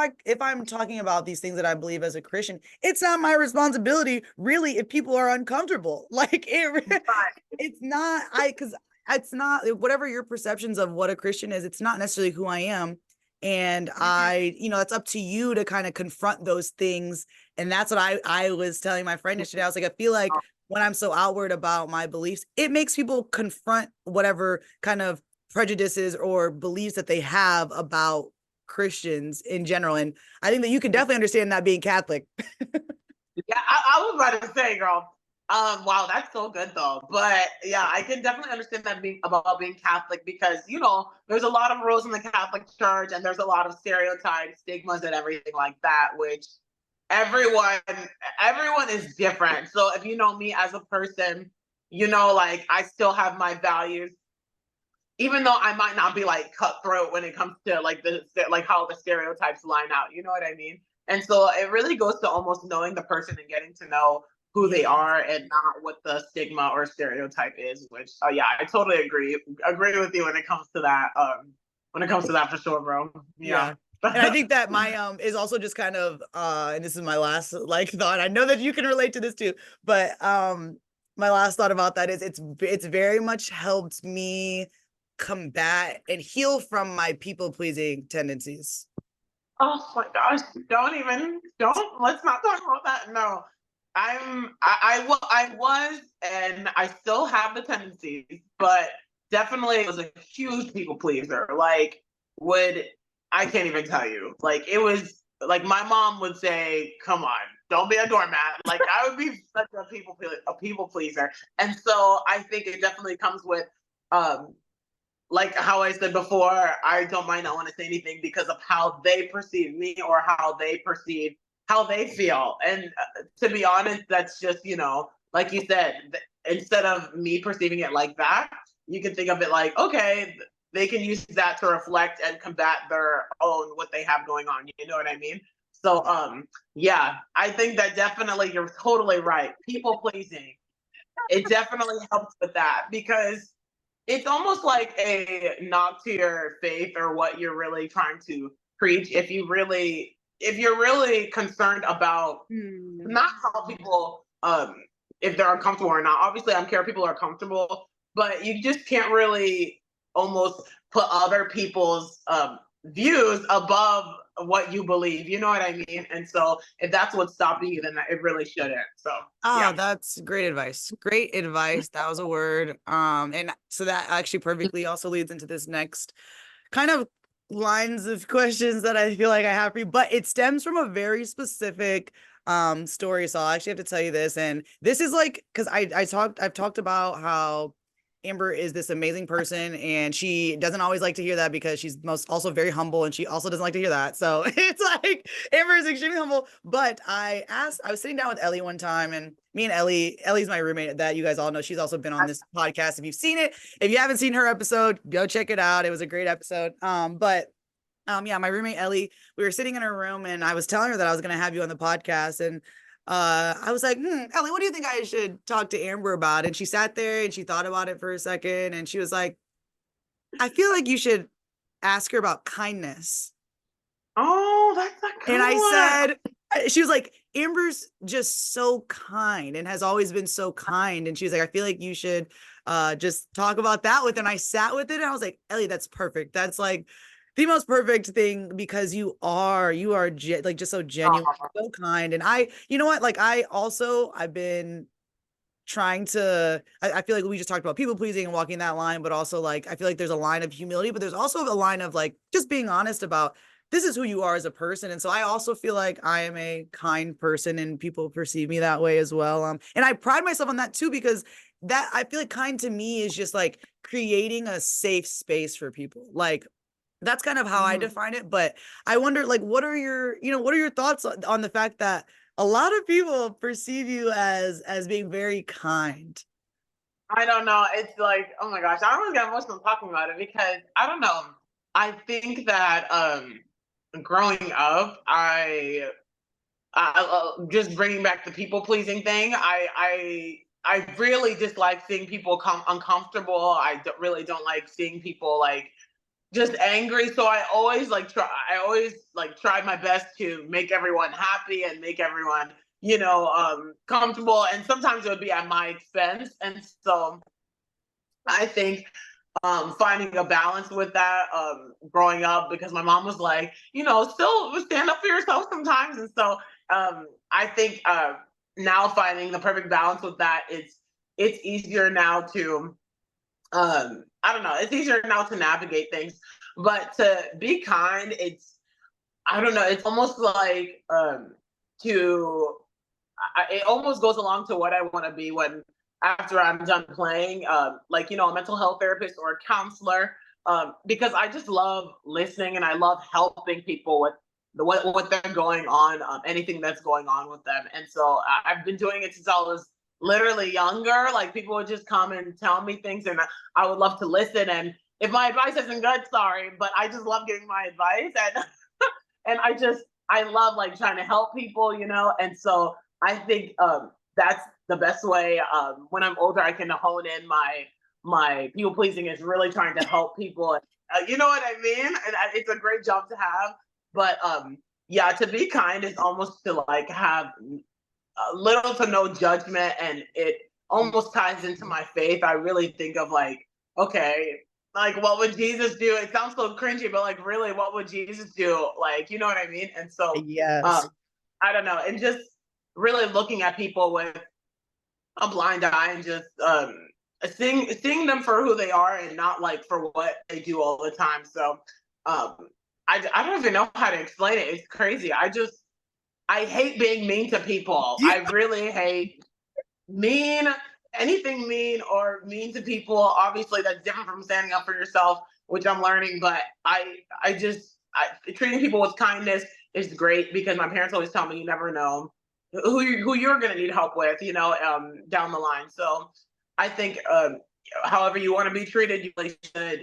I'm talking about these things that I believe as a Christian, it's not my responsibility really if people are uncomfortable. Like, it's not, because it's not, whatever your perceptions of what a Christian is, it's not necessarily who I am. And it's up to you to kind of confront those things. And that's what I was telling my friend yesterday. I was like, I feel like when I'm so outward about my beliefs, it makes people confront whatever kind of prejudices or beliefs that they have about Christians in general. And I think that you can definitely understand that, being Catholic. Yeah, I was about to say, girl. Wow, that's so good though. But yeah, I can definitely understand that about being Catholic, because there's a lot of rules in the Catholic Church, and there's a lot of stereotypes, stigmas, and everything like that, which everyone is different. So if you know me as a person, like, I still have my values, even though I might not be like cutthroat when it comes to like how the stereotypes line out. You know what I mean? And so it really goes to almost knowing the person and getting to know who they are, and not what the stigma or stereotype is. Which, yeah, I totally agree with you when it comes to that. For sure, bro. Yeah. And I think that my is also just kind of and this is my last like thought. I know that you can relate to this too, but my last thought about that is it's very much helped me combat and heal from my people-pleasing tendencies. Oh my gosh, let's not talk about that. No. I was, and I still have the tendencies, but definitely was a huge people pleaser. Like, I can't even tell you. Like, it was like my mom would say, "Come on, don't be a doormat." Like, I would be a people pleaser. And so I think it definitely comes with, like how I said before, I don't mind not want to say anything because of how they perceive me or how they feel. And to be honest, that's just, like you said, instead of me perceiving it like that, you can think of it like, okay, they can use that to reflect and combat their own, what they have going on. You know what I mean? So, yeah, I think that definitely you're totally right. People pleasing, it definitely helps with that because it's almost like a knock to your faith or what you're really trying to preach. If you're really concerned about not how people, if they're uncomfortable or not. Obviously, I'm care people are comfortable, but you just can't really almost put other people's views above what you believe. You know what I mean? And so if that's what's stopping you, then it really shouldn't. So Oh, that's great advice. Great advice. That was a word. And so that actually perfectly also leads into this next kind of lines of questions that I feel like I have for you, but it stems from a very specific story. So I'll actually have to tell you this. And this is like, because I've talked about how Amber is this amazing person, and she doesn't always like to hear that because she's also very humble, and she also doesn't like to hear that. So it's like Amber is extremely humble. But I was sitting down with Ellie one time, and me and Ellie's my roommate that you guys all know. She's also been on this podcast. If you've seen it, if you haven't seen her episode, go check it out. It was a great episode. Yeah, my roommate Ellie, we were sitting in her room, and I was telling her that I was gonna have you on the podcast, and I was like, Ellie, what do you think I should talk to Amber about? And she sat there and she thought about it for a second, and she was like, I feel like you should ask her about kindness. Oh, that's a good And I one. said, she was like, Amber's just so kind and has always been so kind. And she was like, I feel like you should just talk about that with her. And I sat with it, and I was like, Ellie, that's perfect. That's like the most perfect thing, because you are like just so genuine, so kind. And you know what? Like I've been trying to, I feel like we just talked about people pleasing and walking that line, but also like I feel like there's a line of humility, but there's also a line of like just being honest about this is who you are as a person. And so I also feel like I am a kind person, and people perceive me that way as well. And I pride myself on that too, because that I feel like kind to me is just like creating a safe space for people. Like that's kind of how I define it. But I wonder, like, what are your thoughts on the fact that a lot of people perceive you as being very kind? I don't know. It's like, oh my gosh, I almost got emotional talking about it because I don't know. I think that growing up, just bringing back the people pleasing thing. I really dislike seeing people come uncomfortable. Really don't like seeing people like just angry. So I always like try my best to make everyone happy and make everyone, comfortable. And sometimes it would be at my expense. And so I think finding a balance with that growing up, because my mom was like, still stand up for yourself sometimes. And so I think now finding the perfect balance with that, it's easier now to I don't know, it's easier now to navigate things. But to be kind, I don't know, it's almost like to it almost goes along to what I want to be when after I'm done playing, like a mental health therapist or a counselor, because I just love listening and I love helping people with what they're going on, anything that's going on with them. And so I've been doing it since I was literally younger. Like people would just come and tell me things, and I would love to listen. And if my advice isn't good, sorry, but I just love giving my advice, and and I love like trying to help people, and so I think that's the best way. When I'm older, I can hone in my people pleasing is really trying to help people. You know what I mean? And it's a great job to have. But yeah, to be kind is almost to like have little to no judgment, and it almost ties into my faith. I really think of like, okay, like what would Jesus do? It sounds so cringy, but like really, what would Jesus do? Like, you know what I mean? And so, Yes. I don't know, and just really looking at people with a blind eye and just seeing them for who they are and not like for what they do all the time. So I don't even know how to explain it. It's crazy. I hate being mean to people. I really hate mean, anything mean or mean to people, obviously that's different from standing up for yourself, which I'm learning. But treating people with kindness is great because my parents always tell me you never know who you're going to need help with, down the line. So I think, however you want to be treated, you really should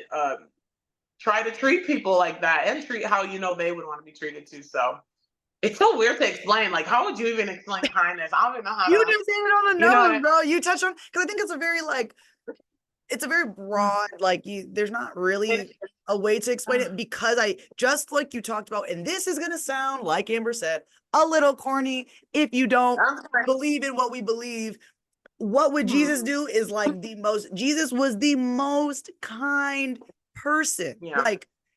try to treat people like that and treat how they would want to be treated too. So it's so weird to explain. Like, how would you even explain kindness? I don't even know how You to. just hit it on the You know what nose, I bro. You touched on, because I think it's a very broad, there's not really mean? a way to explain it, because I just like you talked about, and this is gonna sound, like Amber said, a little corny if you don't believe in what we believe. What would Jesus do is like Jesus was the most kind person. Yeah.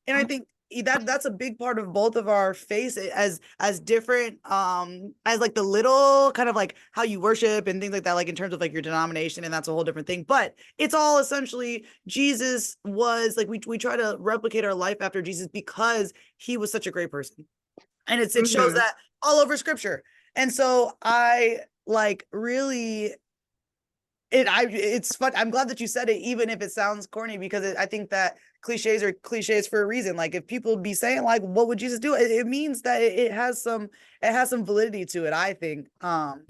And I think that's a big part of both of our faith, as different as like the little kind of like how you worship and things like that, like in terms of like your denomination, and that's a whole different thing. But it's all essentially Jesus was like, we try to replicate our life after Jesus because he was such a great person. And it shows that all over scripture. And so I like really it's fun. I'm glad that you said it, even if it sounds corny, because I think that cliches are cliches for a reason. Like, if people be saying like, what would Jesus do? It means that it has some validity to it, I think. And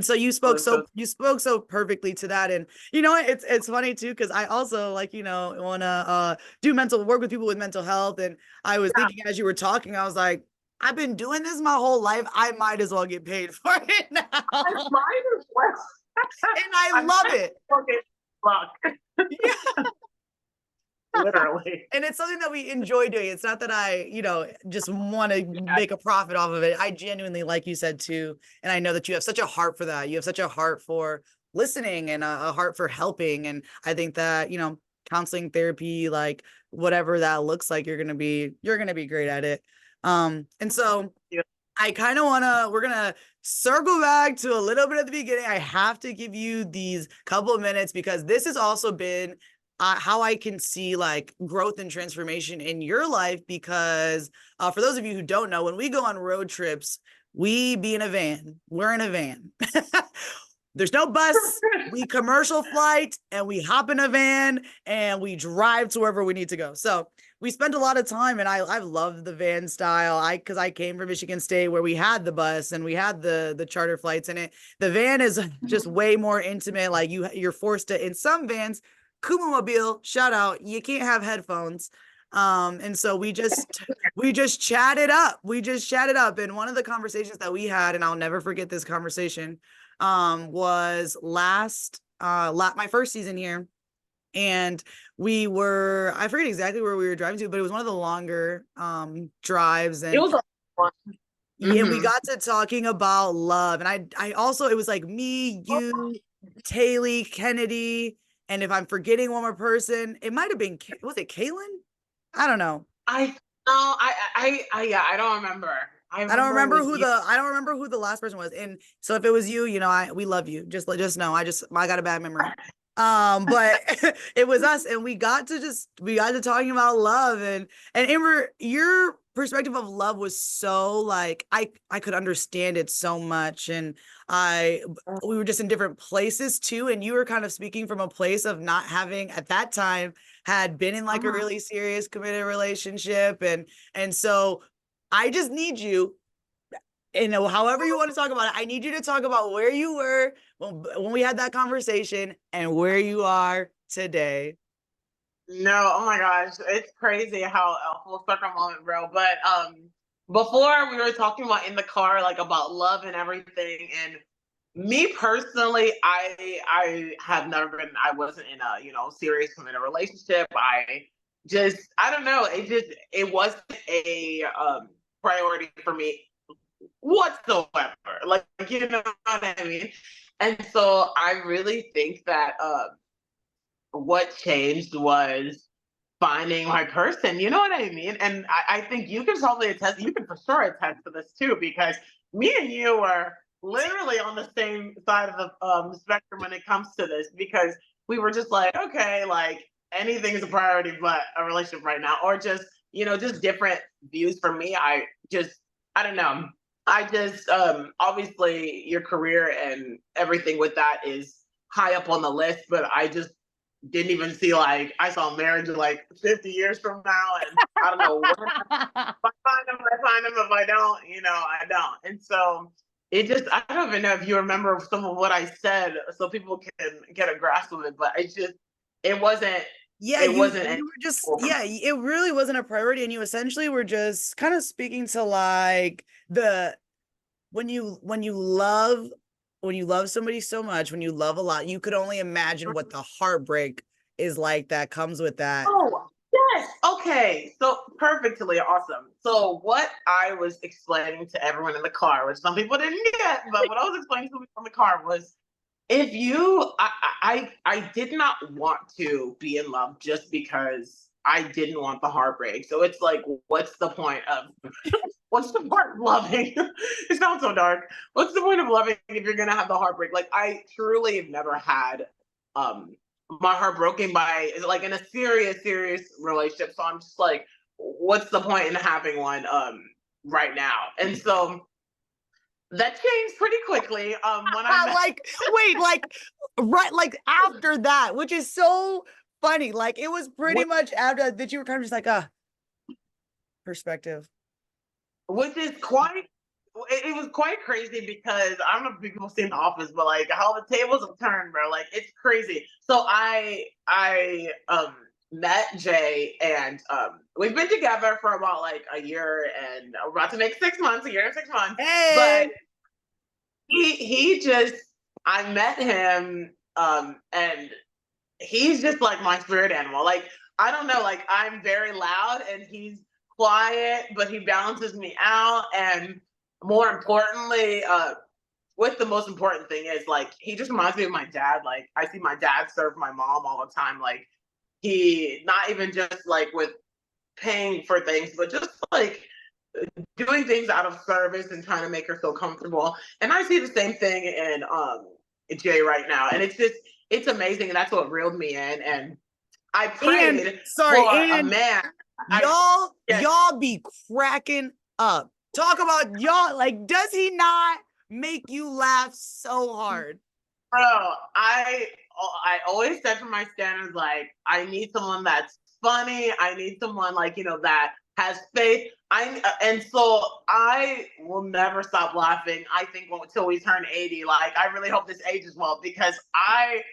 so you spoke so perfectly to that. And you know what? It's funny too, because I also want to do work with people with mental health. And I was thinking, as you were talking, I was like, I've been doing this my whole life. I might as well get paid for it now. I might as well. And I love it. Yeah. Literally. And it's something that we enjoy doing. It's not that I, just want to make a profit off of it. I genuinely, like you said too, and I know that you have such a heart for that. You have such a heart for listening and a heart for helping. And I think that, counseling, therapy, like whatever that looks like, you're gonna be great at it. And so I kind of we're going to circle back to a little bit at the beginning. I have to give you these couple of minutes, because this has also been how I can see like growth and transformation in your life. Because for those of you who don't know, when we go on road trips, we be in a van. We're in a van. There's no bus. We commercial flight, and we hop in a van and we drive to wherever we need to go. So we spend a lot of time, and I love the van style. Because I came from Michigan State, where we had the bus and we had the charter flights, and the van is just way more intimate. Like you're forced to, in some vans, Kuma Mobile, shout out, you can't have headphones. And so we just chatted up. And one of the conversations that we had, and I'll never forget this conversation, was my first season here. And I forget exactly where we were driving to, but it was one of the longer drives. And It was and we got to talking about love. And I also, it was like me, you, Taylor, Kennedy, and if I'm forgetting one more person, it might have been, was it Kaylin? I don't know. I don't remember. I don't remember who the last person was. And so if it was you, we love you. Just know I got a bad memory. But it was us, and we got to talking about love, and Amber, your perspective of love was so like, I could understand it so much. And we were just in different places too. And you were kind of speaking from a place of not having at that time had been in like a really serious committed relationship. And so I just need you, however you want to talk about it, I need you to talk about where you were when we had that conversation and where you are today. No, oh my gosh, it's crazy how full circle moment, bro. But before we were talking about in the car, like about love and everything, and me personally, I have never been. I wasn't in a serious committed relationship. I don't know. It wasn't a priority for me whatsoever. Like, you know what I mean? And so I really think that what changed was finding my person. You know what I mean? And I think you can probably attest, you can for sure attest to this too, because me and you were literally on the same side of the spectrum when it comes to this, because we were just like, okay, like anything is a priority but a relationship right now, or just, just different views for me. I don't know. I just obviously your career and everything with that is high up on the list, but I just didn't even see like I saw marriage like 50 years from now, and I don't know when I find him, I find him. If I don't, I don't. And so it just I don't even know if you remember some of what I said, so people can get a grasp of it. But it wasn't Yeah, it you wasn't any- were just it really wasn't a priority, and you essentially were just kind of speaking to like the when you love somebody so much, when you love a lot, you could only imagine what the heartbreak is like that comes with that. Oh, yes. Okay. So perfectly awesome. So what I was explaining to everyone in the car, which some people didn't get, but what I was explaining to people in the car was if you I did not want to be in love just because I didn't want the heartbreak. So it's like, what's the point of what's the point of loving? It sounds so dark. What's the point of loving if you're gonna have the heartbreak? Like I truly have never had um my heart broken by like in a serious relationship. So I'm just like, what's the point in having one right now? And so that changed pretty quickly. When I met Like, wait, like, right, like after that, which is so funny. Like, it was pretty much after that you were kind of just like, perspective. which is quite it was quite crazy because I don't know if people seen The Office, but like how the tables have turned, bro. Like it's crazy. So I met Jay and we've been together for about like a year and we're about to make 6 months, a year and 6 months. Hey, But he just I met him and he's just like my spirit animal. Like I don't know, like I'm very loud and he's quiet, but he balances me out. And more importantly, what the most important thing is, like he just reminds me of my dad. Like I see my dad serve my mom all the time. Like he not even just like with paying for things, but just like doing things out of service and trying to make her feel comfortable. And I see the same thing in Jay right now. And it's amazing. And that's what reeled me in. And I prayed for a man. Y'all be cracking up. Talk about y'all. Like, does he not make you laugh so hard? Bro, I always set for my standards like I need someone that's funny. I need someone like that has faith. And so I will never stop laughing. I think until we turn 80. Like I really hope this ages well because I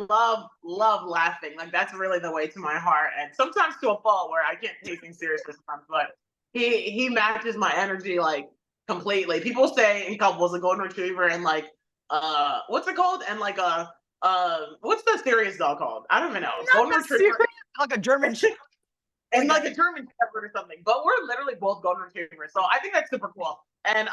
love laughing. Like that's really the way to my heart. And sometimes to a fault where I can't take things seriously sometimes. But he matches my energy like completely. People say in couples a golden retriever and like what's it called? And like what's the serious dog called? I don't even know. Golden retriever, like a German and like a German shepherd or something. But we're literally both golden retrievers, so I think that's super cool. And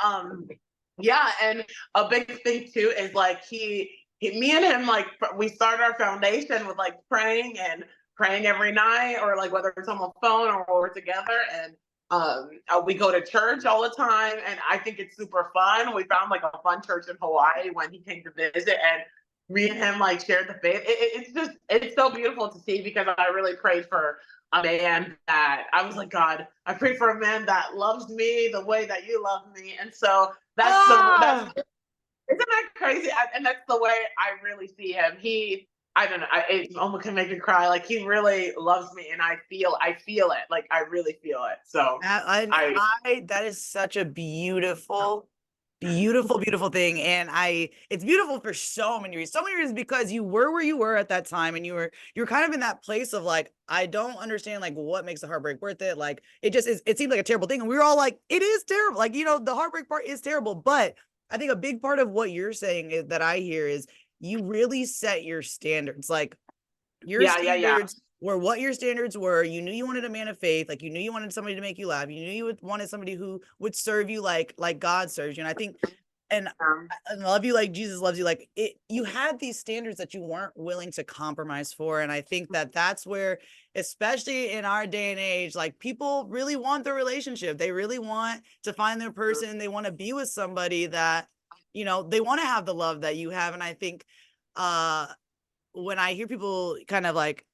yeah, and a big thing too is like me and him like we started our foundation with like praying every night, or like whether it's on the phone or we're together, and we go to church all the time, and I think it's super fun. We found like a fun church in Hawaii when he came to visit, and me and him like shared the faith. It's so beautiful to see because I really prayed for a man that I was like, God, I pray for a man that loves me the way that you love me, and so that's isn't that crazy? And that's the way I really see him. I don't know. It almost can make me cry. Like he really loves me, and I feel it. Like I really feel it. So that is such a beautiful thing. And it's beautiful for so many reasons. So many reasons because you were where you were at that time, and you're kind of in that place of like, I don't understand like what makes the heartbreak worth it. Like it just is, it seemed like a terrible thing. And we were all like, it is terrible. Like, the heartbreak part is terrible. But I think a big part of what you're saying is that I hear is you really set your standards. Like your standards were what your standards were. You knew you wanted a man of faith. Like you knew you wanted somebody to make you laugh. You knew you wanted somebody who would serve you like God serves you. And I think, and I love you like Jesus loves you. Like you had these standards that you weren't willing to compromise for. And I think that that's where, especially in our day and age, like people really want the relationship. They really want to find their person. They want to be with somebody that, they want to have the love that you have. And I think, when I hear people kind of like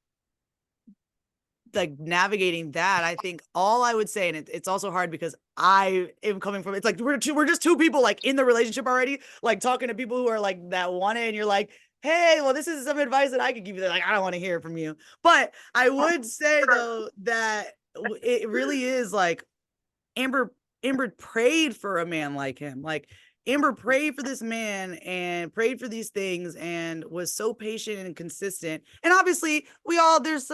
like navigating that, I think all I would say, and it's also hard because I am coming from, it's like we're just two people like in the relationship already, like talking to people who are like that want it, and you're like, hey, well, this is some advice that I could give you. They're like, I don't want to hear it from you. But I would say though that it really is like Amber prayed for a man like him. Like Amber prayed for this man and prayed for these things and was so patient and consistent. And obviously, there's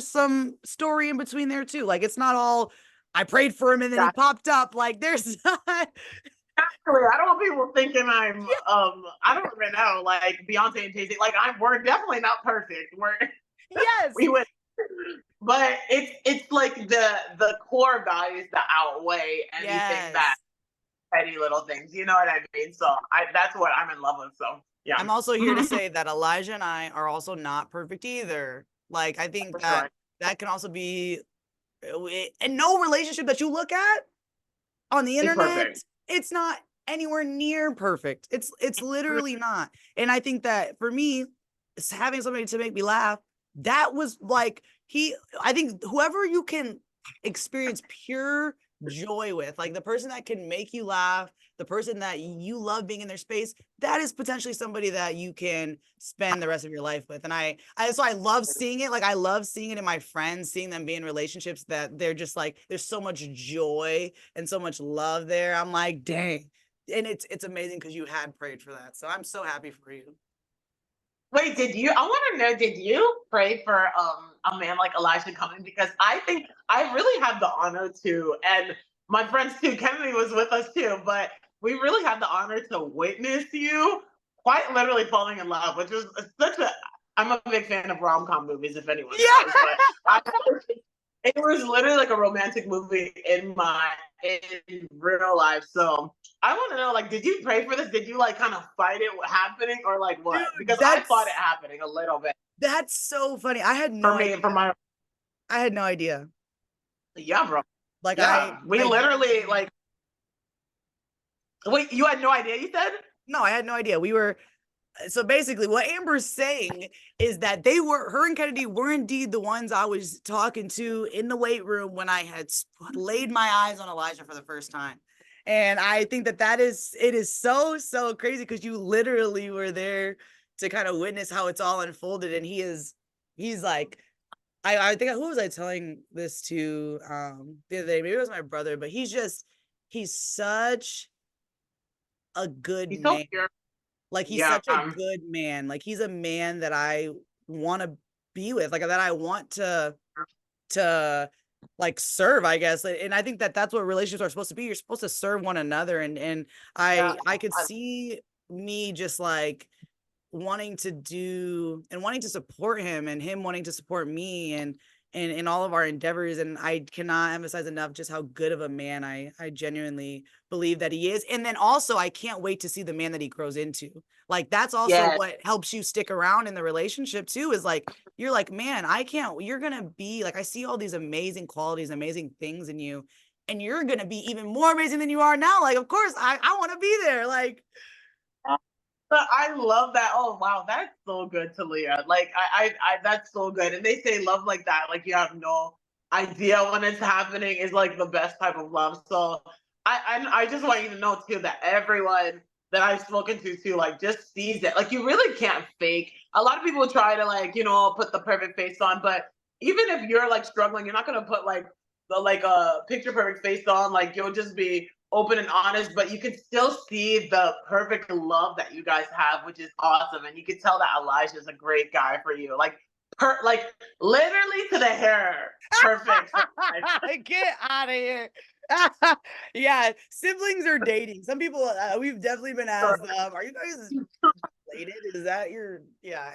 some story in between there too. Like it's not all I prayed for him and then he popped up. Like there's not. Actually, I don't want people thinking I'm I don't even know, like Beyonce and Jay-Z. Like we're definitely not perfect. Yes. We would, but it's like the core values that outweigh anything that petty little things. You know what I mean? So that's what I'm in love with. So yeah. I'm also here to say that Elijah and I are also not perfect either. Like I think that that can also be, and no relationship that you look at on the internet, it's not anywhere near perfect. It's literally not. And I think that for me, having somebody to make me laugh, that was like I think whoever you can experience pure joy with, like the person that can make you laugh, the person that you love being in their space, that is potentially somebody that you can spend the rest of your life with. And so I love seeing it. Like I love seeing it in my friends, seeing them be in relationships that they're just like, there's so much joy and so much love there. I'm like, dang. And it's amazing because you had prayed for that. So I'm so happy for you. Wait, I want to know, did you pray for a man like Elijah coming? Because I think I really had the honor to, and my friends too, Kennedy was with us too, but we really had the honor to witness you quite literally falling in love, which was I'm a big fan of rom-com movies, if anyone knows, but it was literally like a romantic movie in real life. So I want to know, like, did you pray for this? Did you like kind of fight it happening, or like what? Dude, because I fought it happening a little bit. That's so funny. I had no idea. I had no idea. Yeah, bro. Like we literally like. Wait, you had no idea? You said? No, I had no idea. So basically what Amber's saying is that her and Kennedy were indeed the ones I was talking to in the weight room when I had laid my eyes on Elijah for the first time. And I think that it is so, so crazy because you literally were there to kind of witness how it's all unfolded. And he's like, I think, who was I telling this to the other day? Maybe it was my brother, but he's such a good man. Like he's such a good man. Like he's a man that I want to be with, like that I want to like serve, I guess. And I think that that's what relationships are supposed to be. You're supposed to serve one another. And I could see me just like wanting to support him and him wanting to support me and in all of our endeavors. And I cannot emphasize enough just how good of a man I genuinely believe that he is. And then also I can't wait to see the man that he grows into. Like that's also what helps you stick around in the relationship too, is like you're like, man, you're gonna be like, I see all these amazing qualities, amazing things in you, and you're gonna be even more amazing than you are now. Like, of course, I want to be there. Like, but I love that. Oh wow, that's so good, Talia. Like I that's so good. And they say love like that, like you have no idea when it's happening, is like the best type of love. So I just want you to know too that everyone that I've spoken to too, like just sees it. Like you really can't fake. A lot of people try to like, put the perfect face on, but even if you're like struggling, you're not gonna put like a picture perfect face on. Like you'll just be open and honest, but you can still see the perfect love that you guys have, which is awesome. And you can tell that Elijah is a great guy for you. Like literally to the hair. Perfect. Get out of here. Yeah, siblings are dating. Some people, we've definitely been asked, are you guys related? Is that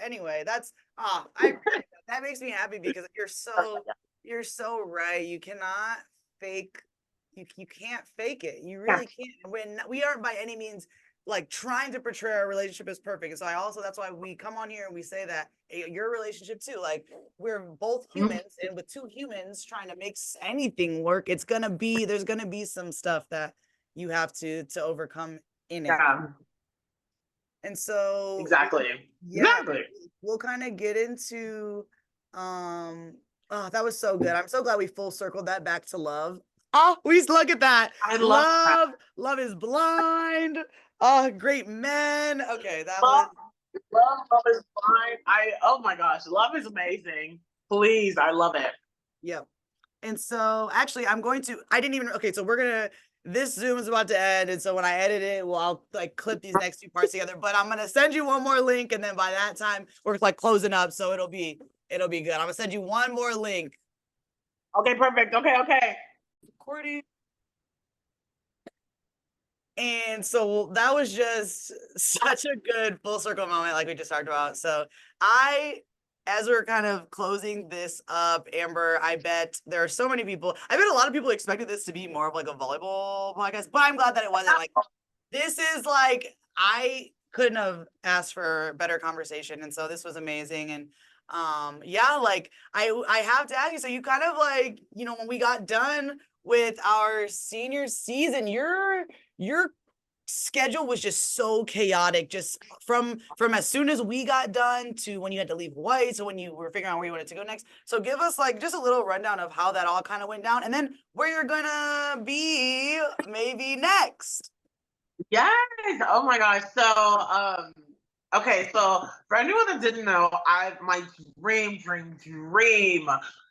anyway, that's that makes me happy because you're so right. You cannot fake, you can't fake it. You really can't. When we aren't by any means like trying to portray our relationship as perfect. And so that's why we come on here and we say that your relationship too, like we're both humans, and with two humans trying to make anything work, there's gonna be some stuff that you have to overcome in it. And so exactly. We'll kind of get into Oh, that was so good. I'm so glad we full circled that back to love. Oh, we look at that. I love that. Love is blind. Oh, great men. Okay, that was Love, love is blind. Oh my gosh, love is amazing. Please, I love it. yep. And so actually I didn't even okay, so this Zoom is about to end. And so when I edit it, well, I'll like clip these next two parts together. But I'm gonna send you one more link, and then by that time we're like closing up. So it'll be good. I'm gonna send you one more link. Okay, perfect. Okay. Recording. And so that was just such a good full circle moment, like we just talked about. So as we're kind of closing this up, Amber, I bet there are so many people. I bet a lot of people expected this to be more of like a volleyball podcast, but I'm glad that it wasn't. Like, this is like, I couldn't have asked for better conversation. And so this was amazing. And yeah, like I have to ask you, so you kind of like, when we got done with our senior season, your schedule was just so chaotic, just from as soon as we got done to when you had to leave Hawaii, so when you were figuring out where you wanted to go next. So give us like just a little rundown of how that all kind of went down, and then where you're gonna be maybe next. Yes. Oh my gosh. So, okay. So for anyone that didn't know, my dream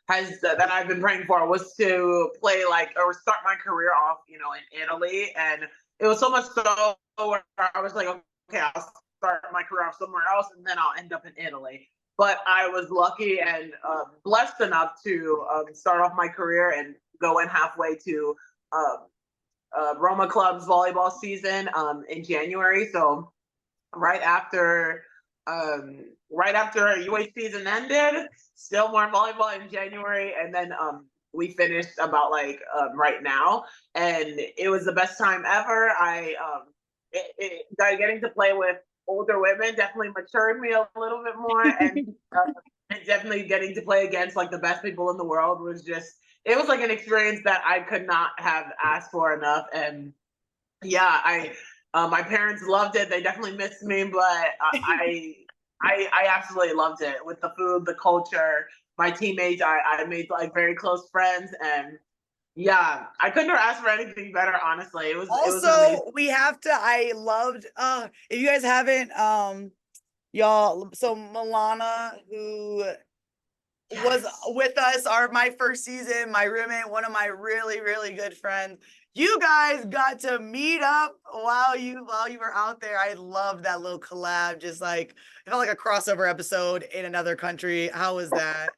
has that I've been praying for was to play or start my career off, in Italy, and it was so much so where I was like, okay, I'll start my career off somewhere else, and then I'll end up in Italy. But I was lucky and blessed enough to start off my career and go in halfway to Roma Club's volleyball season in January. So right after UH season ended, still more volleyball in January, and then we finished about right now, and it was the best time ever. Getting to play with older women definitely matured me a little bit more, and definitely getting to play against the best people in the world was just, it was like an experience that I could not have asked for enough. And yeah, my parents loved it. They definitely missed me, but I absolutely loved it, with the food, the culture, my teammates. I made very close friends, and yeah, I couldn't have asked for anything better. Honestly, it was amazing. We have to. I loved. If you guys haven't, y'all. So Milana, who was with us my first season, my roommate, one of my really, really good friends. You guys got to meet up while you were out there. I loved that little collab. Just like, it felt like a crossover episode in another country. How was that?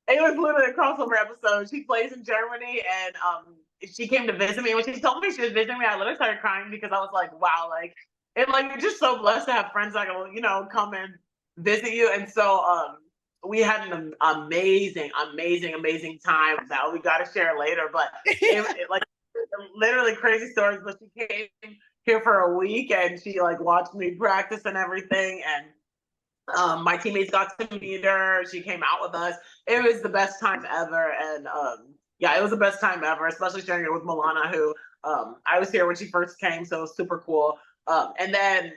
It was literally a crossover episode. She plays in Germany, and she came to visit me. When she told me she was visiting me, I literally started crying because I was like, wow, you're just so blessed to have friends that will, come and visit you. And so we had an amazing time that we got to share later. But literally crazy stories. But she came here for a week, and she watched me practice and everything, and my teammates got to meet her. She came out with us. It was the best time ever. And yeah, it was the best time ever, especially sharing it with Milana, who I was here when she first came. So it was super cool. And then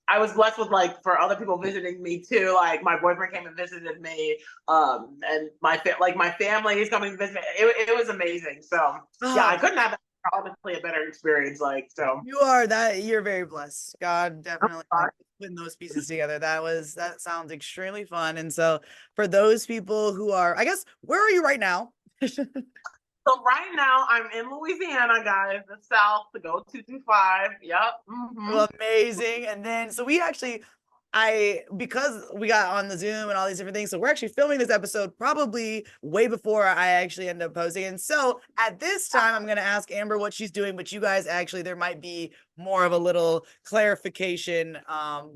I was blessed with for other people visiting me too. My boyfriend came and visited me. And my family is coming to visit me. It was amazing. So yeah, I couldn't have honestly a better experience. So You're very blessed. God definitely putting those pieces together. That sounds extremely fun. And so for those people who are, I guess, where are you right now? So right now I'm in Louisiana, guys, the South, to go 225. Yep. Mm-hmm. Well, amazing. And then, so because we got on the Zoom and all these different things, so we're actually filming this episode probably way before I actually end up posting. And so at this time, I'm going to ask Amber what she's doing, but you guys actually, there might be more of a little clarification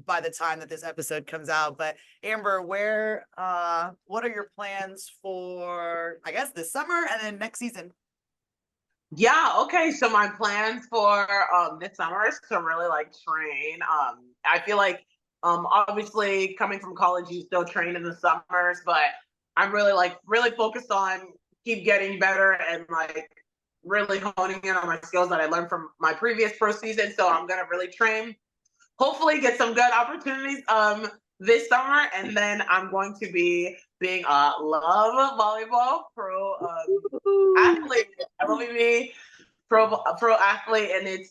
by the time that this episode comes out. But Amber, what are your plans for, I guess, this summer and then next season? Yeah, okay. So my plans for this summer is to really train. I feel obviously coming from college, you still train in the summers, but I'm really focused on keep getting better and really honing in on my skills that I learned from my previous pro season. So I'm gonna really train hopefully get some good opportunities this summer, and then I'm going to be being a Love Volleyball pro athlete, LVB pro athlete, and it's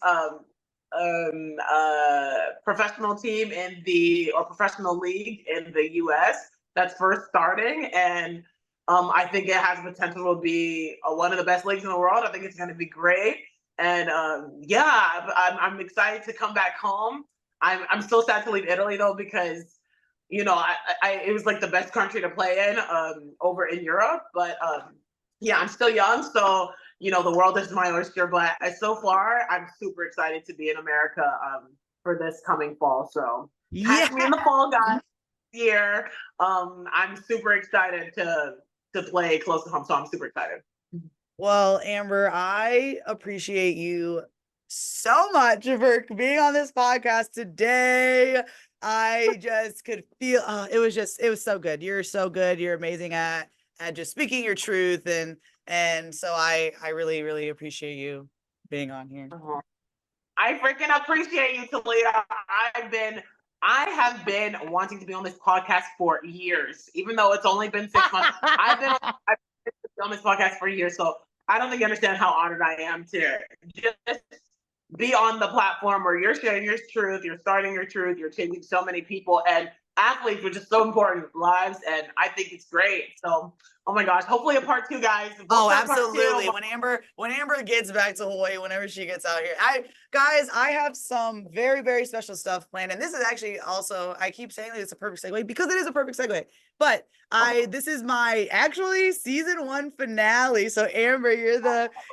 professional team in the or professional league in the U.S. that's first starting, and I think it has potential to be one of the best leagues in the world. I think it's going to be great, and yeah, I'm excited to come back home. I'm so sad to leave Italy though, because you know it was like the best country to play in over in Europe, but yeah, I'm still young, so you know the world is my oyster. But so far, I'm super excited to be in America for this coming fall. So catch me in the fall, guys. Year, I'm super excited to play close to home. So I'm super excited. Well, Amber, I appreciate you so much for being on this podcast today. I just could feel it was so good. You're so good. You're amazing at just speaking your truth, and so I really appreciate you being on here. I freaking appreciate you, Talia. I have been wanting to be on this podcast for years, even though it's only been 6 months. I've been on this podcast for years, so I don't think you understand how honored I am to just be on the platform where you're sharing your truth, you're starting your truth, you're changing so many people and athletes, which is so important lives, and I think it's great. So, oh my gosh, hopefully a part 2, guys. Oh, absolutely. When Amber gets back to Hawaii, whenever she gets out here, I have some very special stuff planned, and this is actually also, I keep saying that it's a perfect segue because it is a perfect segue. But this is my actually season 1 finale. So Amber,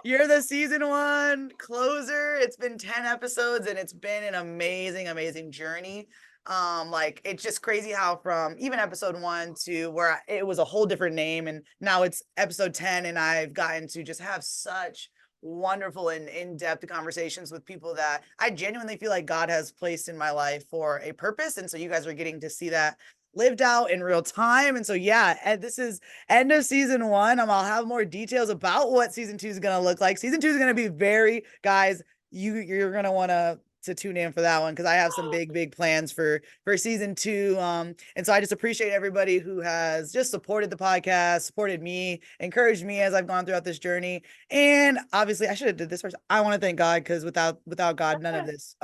you're the season 1 closer. It's been 10 episodes, and it's been an amazing journey. Like it's just crazy how from even episode 1 to where it was a whole different name, and now it's episode 10, and I've gotten to just have such wonderful and in-depth conversations with people that I genuinely feel like God has placed in my life for a purpose. And so you guys are getting to see that lived out in real time. And so yeah, and this is end of season 1. I'll have more details about what season 2 is going to look like. Season 2 is going to be guys, you're going to want to tune in for that one, because I have some big plans for season 2. And so I just appreciate everybody who has just supported the podcast, supported me, encouraged me as I've gone throughout this journey. And obviously I should have did this first. I want to thank God, because without God, none of this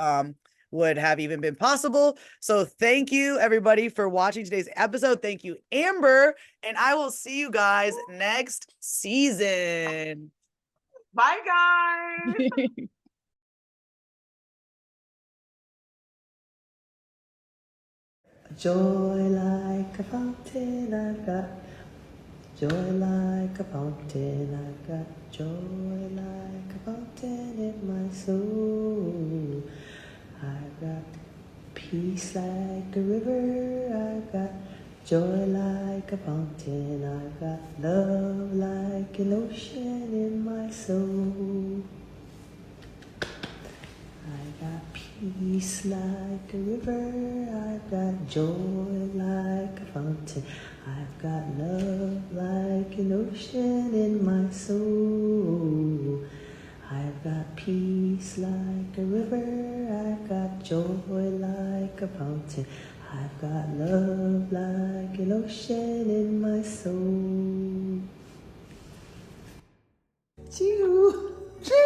would have even been possible. So thank you everybody for watching today's episode. Thank you, Amber, and I will see you guys next season. Bye, guys. Joy like a fountain, I've got joy like a fountain, I've got joy like a fountain in my soul. I've got peace like a river, I've got joy like a fountain, I've got love like an ocean in my soul. I got peace like a river, I've got joy like a fountain, I've got love like an ocean in my soul. I've got peace like a river, I've got joy like a fountain, I've got love like an ocean in my soul. Choo! Choo!